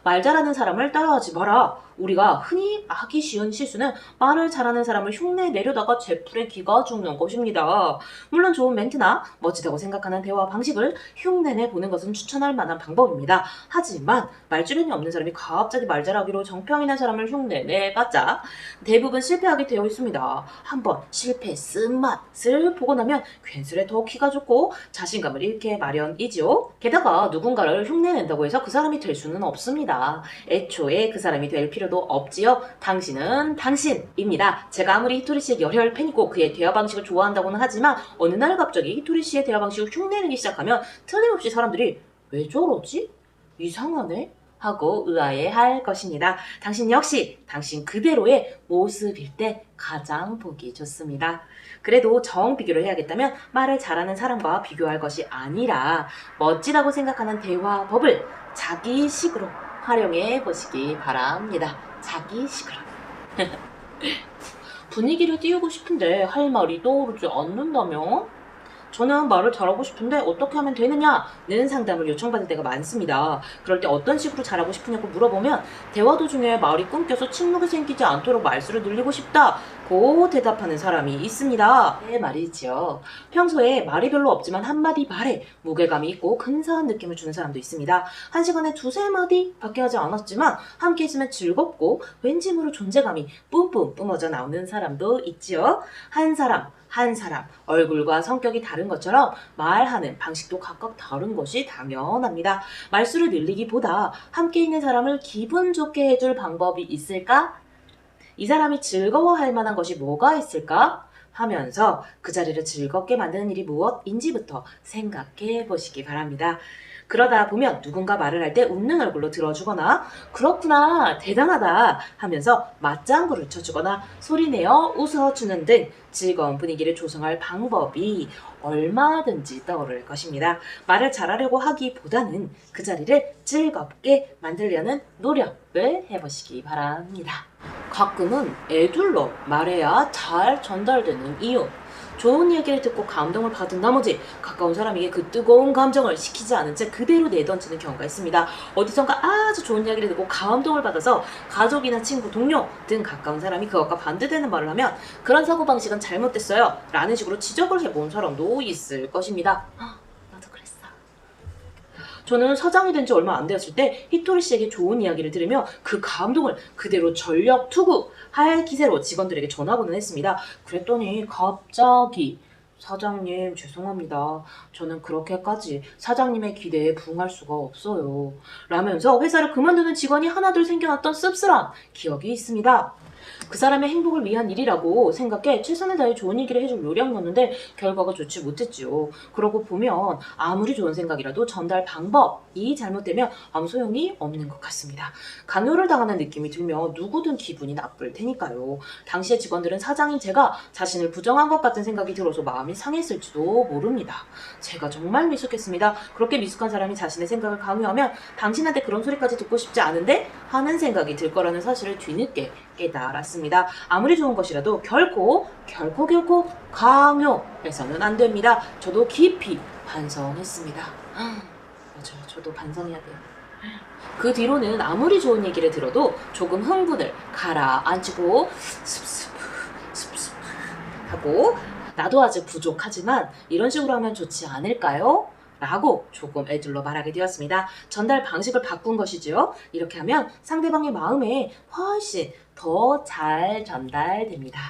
말 잘하는 사람을 따라하지 마라. 우리가 흔히 하기 쉬운 실수는 말을 잘하는 사람을 흉내 내려다가 제풀에 기가 죽는 것입니다. 물론 좋은 멘트나 멋지다고 생각하는 대화 방식을 흉내내 보는 것은 추천할 만한 방법입니다. 하지만 말주변이 없는 사람이 갑자기 말 잘하기로 정평이 난 사람을 흉내내봤자 대부분 실패하게 되어 있습니다. 한번 실패 쓴맛을 보고 나면 괜스레 더 기가 죽고 자신감을 잃게 마련이지요. 게다가 누군가를 흉내낸다고 해서 그 사람이 될 수는 없습니다. 애초에 그 사람이 될 필요도 없지요. 당신은 당신입니다. 제가 아무리 히토리 씨의 열혈 팬이고 그의 대화 방식을 좋아한다고는 하지만 어느 날 갑자기 히토리 씨의 대화 방식을 흉내내기 시작하면 틀림없이 사람들이 왜 저러지? 이상하네? 하고 의아해할 것입니다. 당신 역시 당신 그대로의 모습일 때 가장 보기 좋습니다. 그래도 정 비교를 해야겠다면 말을 잘하는 사람과 비교할 것이 아니라 멋지다고 생각하는 대화법을 자기식으로 활용해 보시기 바랍니다. 자기식으로. 분위기를 띄우고 싶은데 할 말이 떠오르지 않는다면? 저는 말을 잘하고 싶은데 어떻게 하면 되느냐는 상담을 요청받을 때가 많습니다. 그럴 때 어떤 식으로 잘하고 싶으냐고 물어보면 대화 도중에 말이 끊겨서 침묵이 생기지 않도록 말수를 늘리고 싶다고 대답하는 사람이 있습니다. 네, 말이지요. 평소에 말이 별로 없지만 한마디 말에 무게감이 있고 근사한 느낌을 주는 사람도 있습니다. 한 시간에 두세 마디 밖에 하지 않았지만 함께 있으면 즐겁고 왠지 모를 존재감이 뿜뿜 뿜어져 나오는 사람도 있지요. 한 사람 얼굴과 성격이 다른 것처럼 말하는 방식도 각각 다른 것이 당연합니다. 말수를 늘리기보다 함께 있는 사람을 기분 좋게 해줄 방법이 있을까? 이 사람이 즐거워할 만한 것이 뭐가 있을까? 하면서 그 자리를 즐겁게 만드는 일이 무엇인지부터 생각해 보시기 바랍니다. 그러다 보면 누군가 말을 할 때 웃는 얼굴로 들어주거나 그렇구나 대단하다 하면서 맞장구를 쳐주거나 소리내어 웃어주는 등 즐거운 분위기를 조성할 방법이 얼마든지 떠오를 것입니다. 말을 잘하려고 하기보다는 그 자리를 즐겁게 만들려는 노력을 해보시기 바랍니다. 가끔은 애둘러 말해야 잘 전달되는 이유. 좋은 이야기를 듣고 감동을 받은 나머지 가까운 사람에게 그 뜨거운 감정을 식히지 않은 채 그대로 내던지는 경우가 있습니다. 어디선가 아주 좋은 이야기를 듣고 감동을 받아서 가족이나 친구, 동료 등 가까운 사람이 그것과 반대되는 말을 하면 그런 사고방식은 잘못됐어요 라는 식으로 지적을 해본 사람도 있을 것입니다. 나도 그랬어. 저는 사장이 된 지 얼마 안 되었을 때 히토리 씨에게 좋은 이야기를 들으며 그 감동을 그대로 전력 투구할 기세로 직원들에게 전화보는 했습니다. 그랬더니 갑자기 사장님 죄송합니다. 저는 그렇게까지 사장님의 기대에 부응할 수가 없어요. 라면서 회사를 그만두는 직원이 하나둘 생겨났던 씁쓸한 기억이 있습니다. 그 사람의 행복을 위한 일이라고 생각해 최선을 다해 좋은 얘기를 해줄 요량이었는데 결과가 좋지 못했지요. 그러고 보면 아무리 좋은 생각이라도 전달 방법이 잘못되면 아무 소용이 없는 것 같습니다. 강요를 당하는 느낌이 들면 누구든 기분이 나쁠 테니까요. 당시의 직원들은 사장인 제가 자신을 부정한 것 같은 생각이 들어서 마음이 상했을지도 모릅니다. 제가 정말 미숙했습니다. 그렇게 미숙한 사람이 자신의 생각을 강요하면 당신한테 그런 소리까지 듣고 싶지 않은데 하는 생각이 들 거라는 사실을 뒤늦게 깨달았습니다. 아무리 좋은 것이라도 결코 강요해서는 안 됩니다. 저도 깊이 반성했습니다. 맞아요. 저도 반성해야 돼요. 그 뒤로는 아무리 좋은 얘기를 들어도 조금 흥분을 가라앉히고 습습 하고 나도 아직 부족하지만 이런 식으로 하면 좋지 않을까요? 라고 조금 애둘러 말하게 되었습니다. 전달 방식을 바꾼 것이지요. 이렇게 하면 상대방의 마음에 훨씬 더 잘 전달됩니다.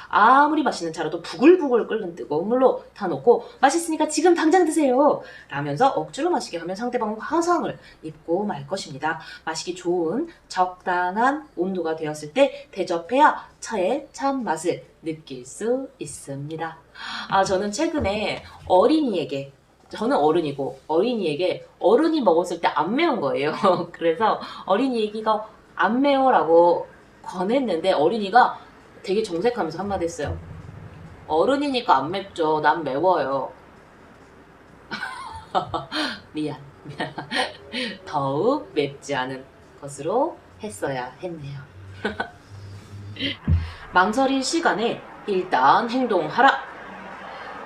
아무리 맛있는 차라도 부글부글 끓는 뜨거운 물로 타놓고 맛있으니까 지금 당장 드세요 라면서 억지로 마시게 하면 상대방은 화상을 입고 말 것입니다. 마시기 좋은 적당한 온도가 되었을 때 대접해야 차의 참맛을 느낄 수 있습니다. 저는 최근에 저는 어른이고 어린이에게 어른이 먹었을 때 안 매운 거예요. 그래서 어린이 얘기가 안 매워라고 권했는데 어린이가 되게 정색하면서 한마디 했어요. 어른이니까 안 맵죠. 난 매워요. 미안. 더욱 맵지 않은 것으로 했어야 했네요. 망설일 시간에 일단 행동하라.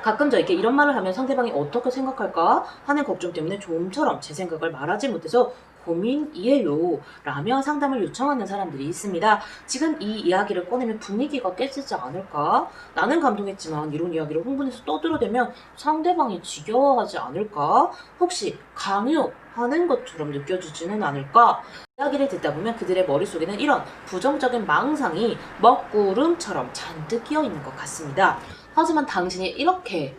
가끔 저에게 이런 말을 하면 상대방이 어떻게 생각할까 하는 걱정 때문에 좀처럼 제 생각을 말하지 못해서 고민이에요 라며 상담을 요청하는 사람들이 있습니다. 지금 이 이야기를 꺼내면 분위기가 깨지지 않을까? 나는 감동했지만 이런 이야기를 흥분해서 떠들어대면 상대방이 지겨워하지 않을까? 혹시 강요하는 것처럼 느껴지지는 않을까? 이야기를 듣다 보면 그들의 머릿속에는 이런 부정적인 망상이 먹구름처럼 잔뜩 끼어 있는 것 같습니다. 하지만 당신이 이렇게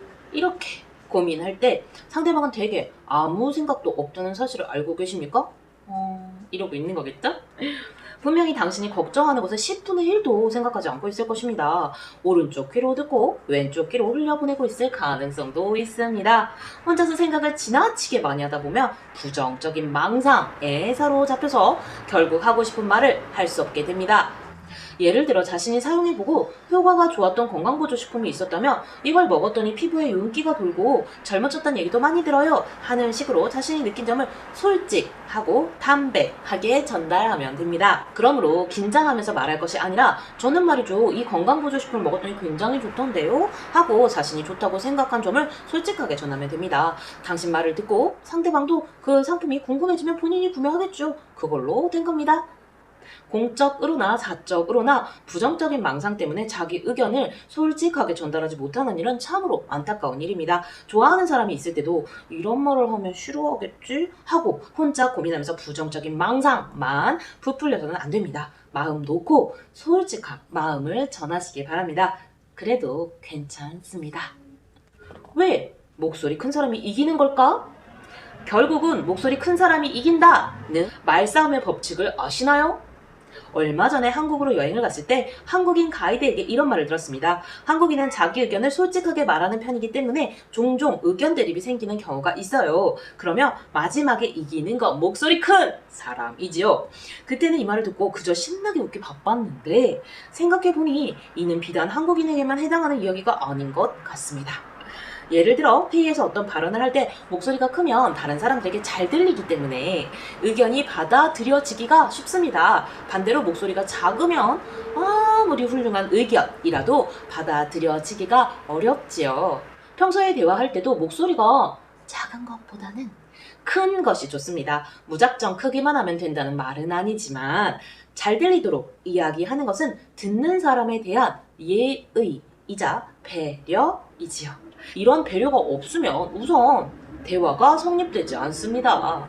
고민할 때 상대방은 되게 아무 생각도 없다는 사실을 알고 계십니까? 이러고 있는 거겠죠? 분명히 당신이 걱정하는 것을 10분의 1도 생각하지 않고 있을 것입니다. 오른쪽 귀로 듣고 왼쪽 귀로 흘려보내고 있을 가능성도 있습니다. 혼자서 생각을 지나치게 많이 하다 보면 부정적인 망상에 사로잡혀서 결국 하고 싶은 말을 할 수 없게 됩니다. 예를 들어 자신이 사용해보고 효과가 좋았던 건강보조식품이 있었다면 이걸 먹었더니 피부에 윤기가 돌고 젊어졌다는 얘기도 많이 들어요 하는 식으로 자신이 느낀 점을 솔직하고 담백하게 전달하면 됩니다. 그러므로 긴장하면서 말할 것이 아니라 저는 말이죠 이 건강보조식품을 먹었더니 굉장히 좋던데요 하고 자신이 좋다고 생각한 점을 솔직하게 전하면 됩니다. 당신 말을 듣고 상대방도 그 상품이 궁금해지면 본인이 구매하겠죠. 그걸로 된 겁니다. 공적으로나 사적으로나 부정적인 망상 때문에 자기 의견을 솔직하게 전달하지 못하는 일은 참으로 안타까운 일입니다. 좋아하는 사람이 있을 때도 이런 말을 하면 싫어하겠지? 하고 혼자 고민하면서 부정적인 망상만 부풀려서는 안 됩니다. 마음 놓고 솔직한 마음을 전하시길 바랍니다. 그래도 괜찮습니다. 왜 목소리 큰 사람이 이기는 걸까? 결국은 목소리 큰 사람이 이긴다는 말싸움의 법칙을 아시나요? 얼마 전에 한국으로 여행을 갔을 때 한국인 가이드에게 이런 말을 들었습니다. 한국인은 자기 의견을 솔직하게 말하는 편이기 때문에 종종 의견 대립이 생기는 경우가 있어요. 그러면 마지막에 이기는 건 목소리 큰 사람이지요. 그때는 이 말을 듣고 그저 신나게 웃기 바빴는데 생각해보니 이는 비단 한국인에게만 해당하는 이야기가 아닌 것 같습니다. 예를 들어 회의에서 어떤 발언을 할 때 목소리가 크면 다른 사람들에게 잘 들리기 때문에 의견이 받아들여지기가 쉽습니다. 반대로 목소리가 작으면 아무리 훌륭한 의견이라도 받아들여지기가 어렵지요. 평소에 대화할 때도 목소리가 작은 것보다는 큰 것이 좋습니다. 무작정 크기만 하면 된다는 말은 아니지만 잘 들리도록 이야기하는 것은 듣는 사람에 대한 예의이자 배려이지요. 이런 배려가 없으면 우선 대화가 성립되지 않습니다.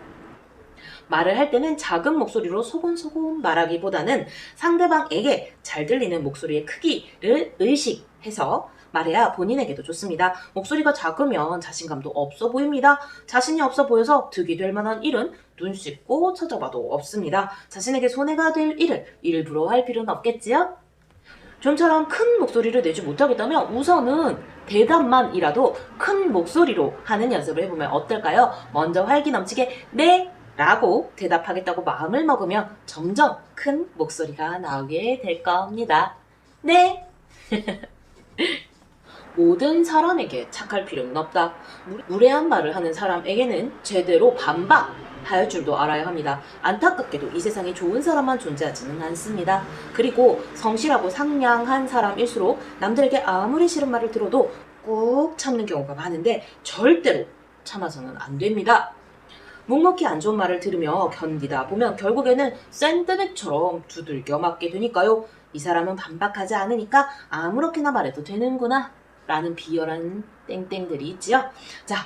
말을 할 때는 작은 목소리로 소곤소곤 말하기보다는 상대방에게 잘 들리는 목소리의 크기를 의식해서 말해야 본인에게도 좋습니다. 목소리가 작으면 자신감도 없어 보입니다. 자신이 없어 보여서 득이 될 만한 일은 눈 씻고 찾아봐도 없습니다. 자신에게 손해가 될 일을 일부러 할 필요는 없겠지요? 좀처럼 큰 목소리를 내지 못하겠다면 우선은 대답만이라도 큰 목소리로 하는 연습을 해보면 어떨까요? 먼저 활기 넘치게 네! 라고 대답하겠다고 마음을 먹으면 점점 큰 목소리가 나오게 될 겁니다. 네! 모든 사람에게 착할 필요는 없다. 무례한 말을 하는 사람에게는 제대로 반박할 줄도 알아야 합니다. 안타깝게도 이 세상에 좋은 사람만 존재하지는 않습니다. 그리고 성실하고 상냥한 사람일수록 남들에게 아무리 싫은 말을 들어도 꾹 참는 경우가 많은데 절대로 참아서는 안 됩니다. 묵묵히 안 좋은 말을 들으며 견디다 보면 결국에는 샌드백처럼 두들겨 맞게 되니까요. 이 사람은 반박하지 않으니까 아무렇게나 말해도 되는구나 라는 비열한 땡땡들이 있지요. 자,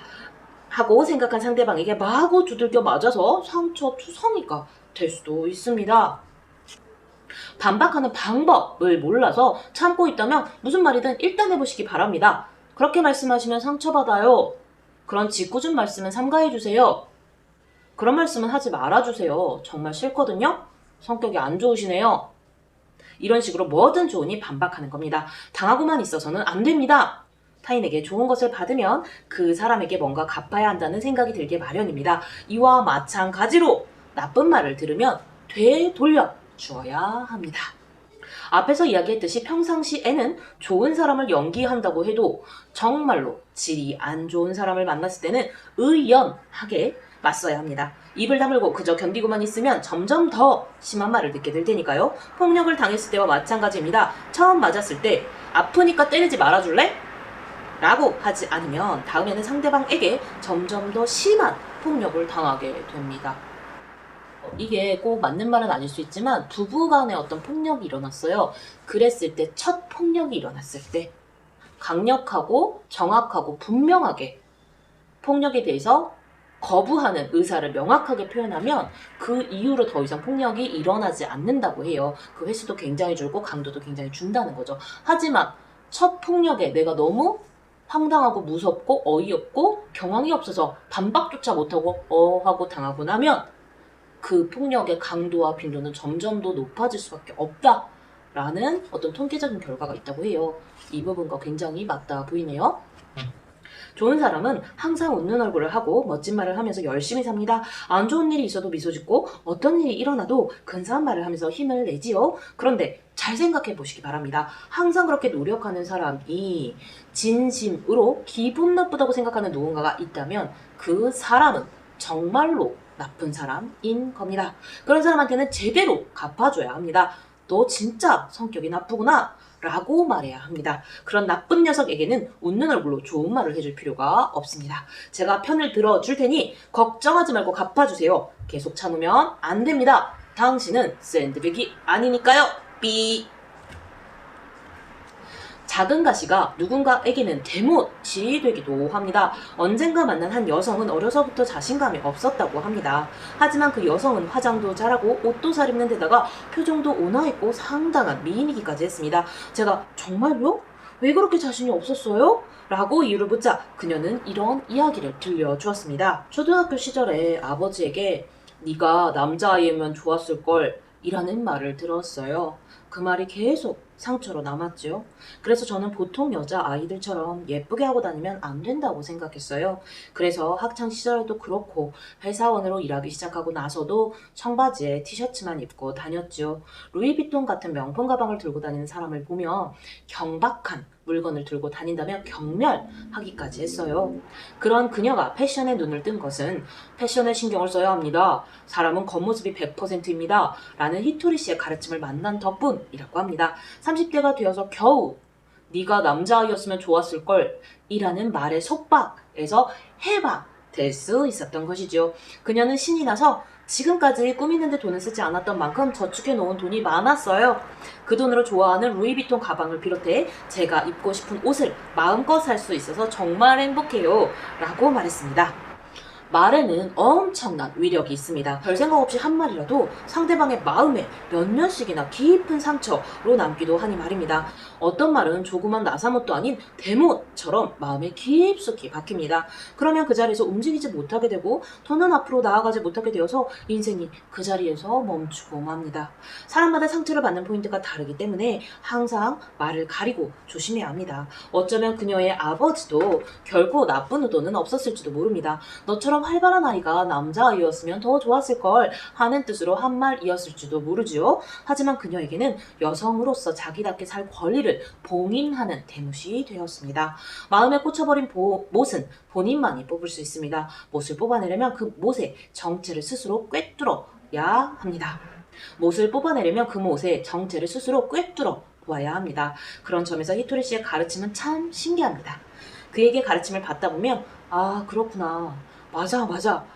하고 생각한 상대방에게 마구 두들겨 맞아서 상처투성이가 될 수도 있습니다. 반박하는 방법을 몰라서 참고 있다면 무슨 말이든 일단 해보시기 바랍니다. 그렇게 말씀하시면 상처받아요. 그런 짓궂은 말씀은 삼가해주세요. 그런 말씀은 하지 말아주세요. 정말 싫거든요. 성격이 안 좋으시네요. 이런 식으로 뭐든 좋으니 반박하는 겁니다. 당하고만 있어서는 안 됩니다. 타인에게 좋은 것을 받으면 그 사람에게 뭔가 갚아야 한다는 생각이 들게 마련입니다. 이와 마찬가지로 나쁜 말을 들으면 되돌려 주어야 합니다. 앞에서 이야기했듯이 평상시에는 좋은 사람을 연기한다고 해도 정말로 질이 안 좋은 사람을 만났을 때는 의연하게 맞서야 합니다. 입을 다물고 그저 견디고만 있으면 점점 더 심한 말을 듣게 될 테니까요. 폭력을 당했을 때와 마찬가지입니다. 처음 맞았을 때 아프니까 때리지 말아줄래? 라고 하지 않으면 다음에는 상대방에게 점점 더 심한 폭력을 당하게 됩니다. 이게 꼭 맞는 말은 아닐 수 있지만 부부 간에 어떤 폭력이 일어났어요. 그랬을 때 첫 폭력이 일어났을 때 강력하고 정확하고 분명하게 폭력에 대해서 거부하는 의사를 명확하게 표현하면 그 이후로 더 이상 폭력이 일어나지 않는다고 해요. 그 횟수도 굉장히 줄고 강도도 굉장히 준다는 거죠. 하지만 첫 폭력에 내가 너무 황당하고 무섭고 어이없고 경황이 없어서 반박조차 못하고 하고 당하고 나면 그 폭력의 강도와 빈도는 점점 더 높아질 수밖에 없다라는 어떤 통계적인 결과가 있다고 해요. 이 부분과 굉장히 맞다 보이네요. 좋은 사람은 항상 웃는 얼굴을 하고 멋진 말을 하면서 열심히 삽니다. 안 좋은 일이 있어도 미소 짓고 어떤 일이 일어나도 근사한 말을 하면서 힘을 내지요. 그런데 잘 생각해 보시기 바랍니다. 항상 그렇게 노력하는 사람이 진심으로 기분 나쁘다고 생각하는 누군가가 있다면 그 사람은 정말로 나쁜 사람인 겁니다. 그런 사람한테는 제대로 갚아줘야 합니다. 너 진짜 성격이 나쁘구나 라고 말해야 합니다. 그런 나쁜 녀석에게는 웃는 얼굴로 좋은 말을 해줄 필요가 없습니다. 제가 편을 들어줄 테니 걱정하지 말고 갚아주세요. 계속 참으면 안 됩니다. 당신은 샌드백이 아니니까요. 삐. 작은 가시가 누군가에게는 대못이 되기도 합니다. 언젠가 만난 한 여성은 어려서부터 자신감이 없었다고 합니다. 하지만 그 여성은 화장도 잘하고 옷도 잘 입는 데다가 표정도 온화했고 상당한 미인이기까지 했습니다. 제가 정말요? 왜 그렇게 자신이 없었어요? 라고 이유를 묻자 그녀는 이런 이야기를 들려주었습니다. 초등학교 시절에 아버지에게 네가 남자아이면 좋았을걸 이라는 말을 들었어요. 그 말이 계속 상처로 남았죠. 그래서 저는 보통 여자아이들처럼 예쁘게 하고 다니면 안 된다고 생각했어요. 그래서 학창시절에도 그렇고 회사원으로 일하기 시작하고 나서도 청바지에 티셔츠만 입고 다녔죠. 루이비통 같은 명품 가방을 들고 다니는 사람을 보면 경박한 물건을 들고 다닌다면 경멸하기까지 했어요. 그런 그녀가 패션에 눈을 뜬 것은 패션에 신경을 써야 합니다. 사람은 겉모습이 100%입니다. 라는 히토리 씨의 가르침을 만난 덕분이라고 합니다. 30대가 되어서 겨우 네가 남자아이였으면 좋았을걸 이라는 말의 속박에서 해방될 수 있었던 것이죠. 그녀는 신이 나서 지금까지 꾸미는데 돈을 쓰지 않았던 만큼 저축해 놓은 돈이 많았어요. 그 돈으로 좋아하는 루이비통 가방을 비롯해 제가 입고 싶은 옷을 마음껏 살 수 있어서 정말 행복해요 라고 말했습니다. 말에는 엄청난 위력이 있습니다. 별 생각 없이 한 말이라도 상대방의 마음에 몇 년씩이나 깊은 상처로 남기도 하니 말입니다. 어떤 말은 조그만 나사못도 아닌 대못처럼 마음에 깊숙이 박힙니다. 그러면 그 자리에서 움직이지 못하게 되고 더는 앞으로 나아가지 못하게 되어서 인생이 그 자리에서 멈추고 맙니다. 사람마다 상처를 받는 포인트가 다르기 때문에 항상 말을 가리고 조심해야 합니다. 어쩌면 그녀의 아버지도 결코 나쁜 의도는 없었을지도 모릅니다. 너처럼 활발한 아이가 남자아이였으면 더 좋았을걸 하는 뜻으로 한 말이었을지도 모르지요. 하지만 그녀에게는 여성으로서 자기답게 살 권리를 봉인하는 대못이 되었습니다. 마음에 꽂혀버린 못은 본인만이 뽑을 수 있습니다. 못을 뽑아내려면 그 못의 정체를 스스로 꿰뚫어야 합니다. 못을 뽑아내려면 그 못의 정체를 스스로 꿰뚫어 보아야 합니다. 그런 점에서 히토리 씨의 가르침은 참 신기합니다. 그에게 가르침을 받다 보면 아 그렇구나 맞아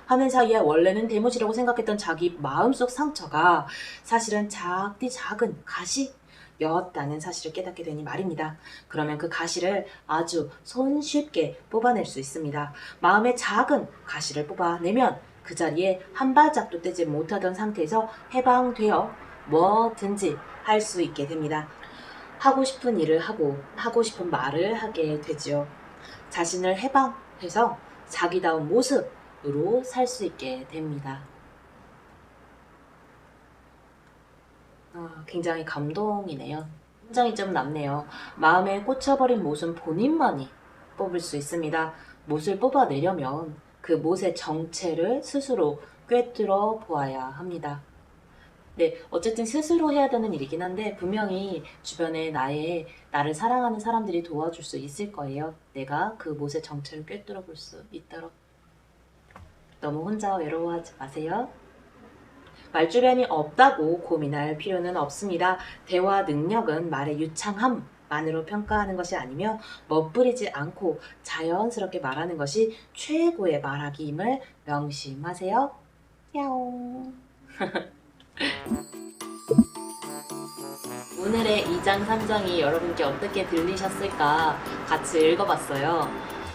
하는 사이에 원래는 대못이라고 생각했던 자기 마음속 상처가 사실은 작은 가시였다는 사실을 깨닫게 되니 말입니다. 그러면 그 가시를 아주 손쉽게 뽑아낼 수 있습니다. 마음의 작은 가시를 뽑아내면 그 자리에 한 발짝도 떼지 못하던 상태에서 해방되어 뭐든지 할 수 있게 됩니다. 하고 싶은 일을 하고 싶은 말을 하게 되지요. 자신을 해방해서 자기다운 모습으로 살 수 있게 됩니다. 굉장히 감동이네요. 굉장히 좀 남네요. 마음에 꽂혀버린 못은 본인만이 뽑을 수 있습니다. 못을 뽑아내려면 그 못의 정체를 스스로 꿰뚫어 보아야 합니다. 네, 어쨌든 스스로 해야 되는 일이긴 한데 분명히 주변에 나를 사랑하는 사람들이 도와줄 수 있을 거예요. 내가 그 못의 정체를 꿰뚫어 볼 수 있도록. 너무 혼자 외로워하지 마세요. 말주변이 없다고 고민할 필요는 없습니다. 대화 능력은 말의 유창함만으로 평가하는 것이 아니며 멋부리지 않고 자연스럽게 말하는 것이 최고의 말하기임을 명심하세요. 야옹. 오늘의 2장 3장이 여러분께 어떻게 들리셨을까 같이 읽어봤어요.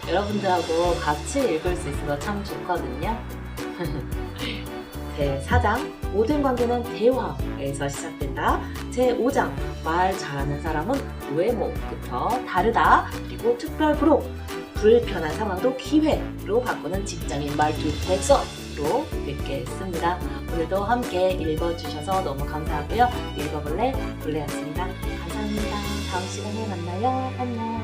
여러분들하고 같이 읽을 수 있어서 참 좋거든요. 제4장 모든 관계는 대화에서 시작된다. 제5장 말 잘하는 사람은 외모부터 다르다. 그리고 특별부록 불편한 상황도 기회로 바꾸는 직장인 말투 백서로 뵙겠습니다. 오늘도 함께 읽어주셔서 너무 감사하고요. 읽어볼래? 볼래였습니다. 감사합니다. 다음 시간에 만나요. 안녕.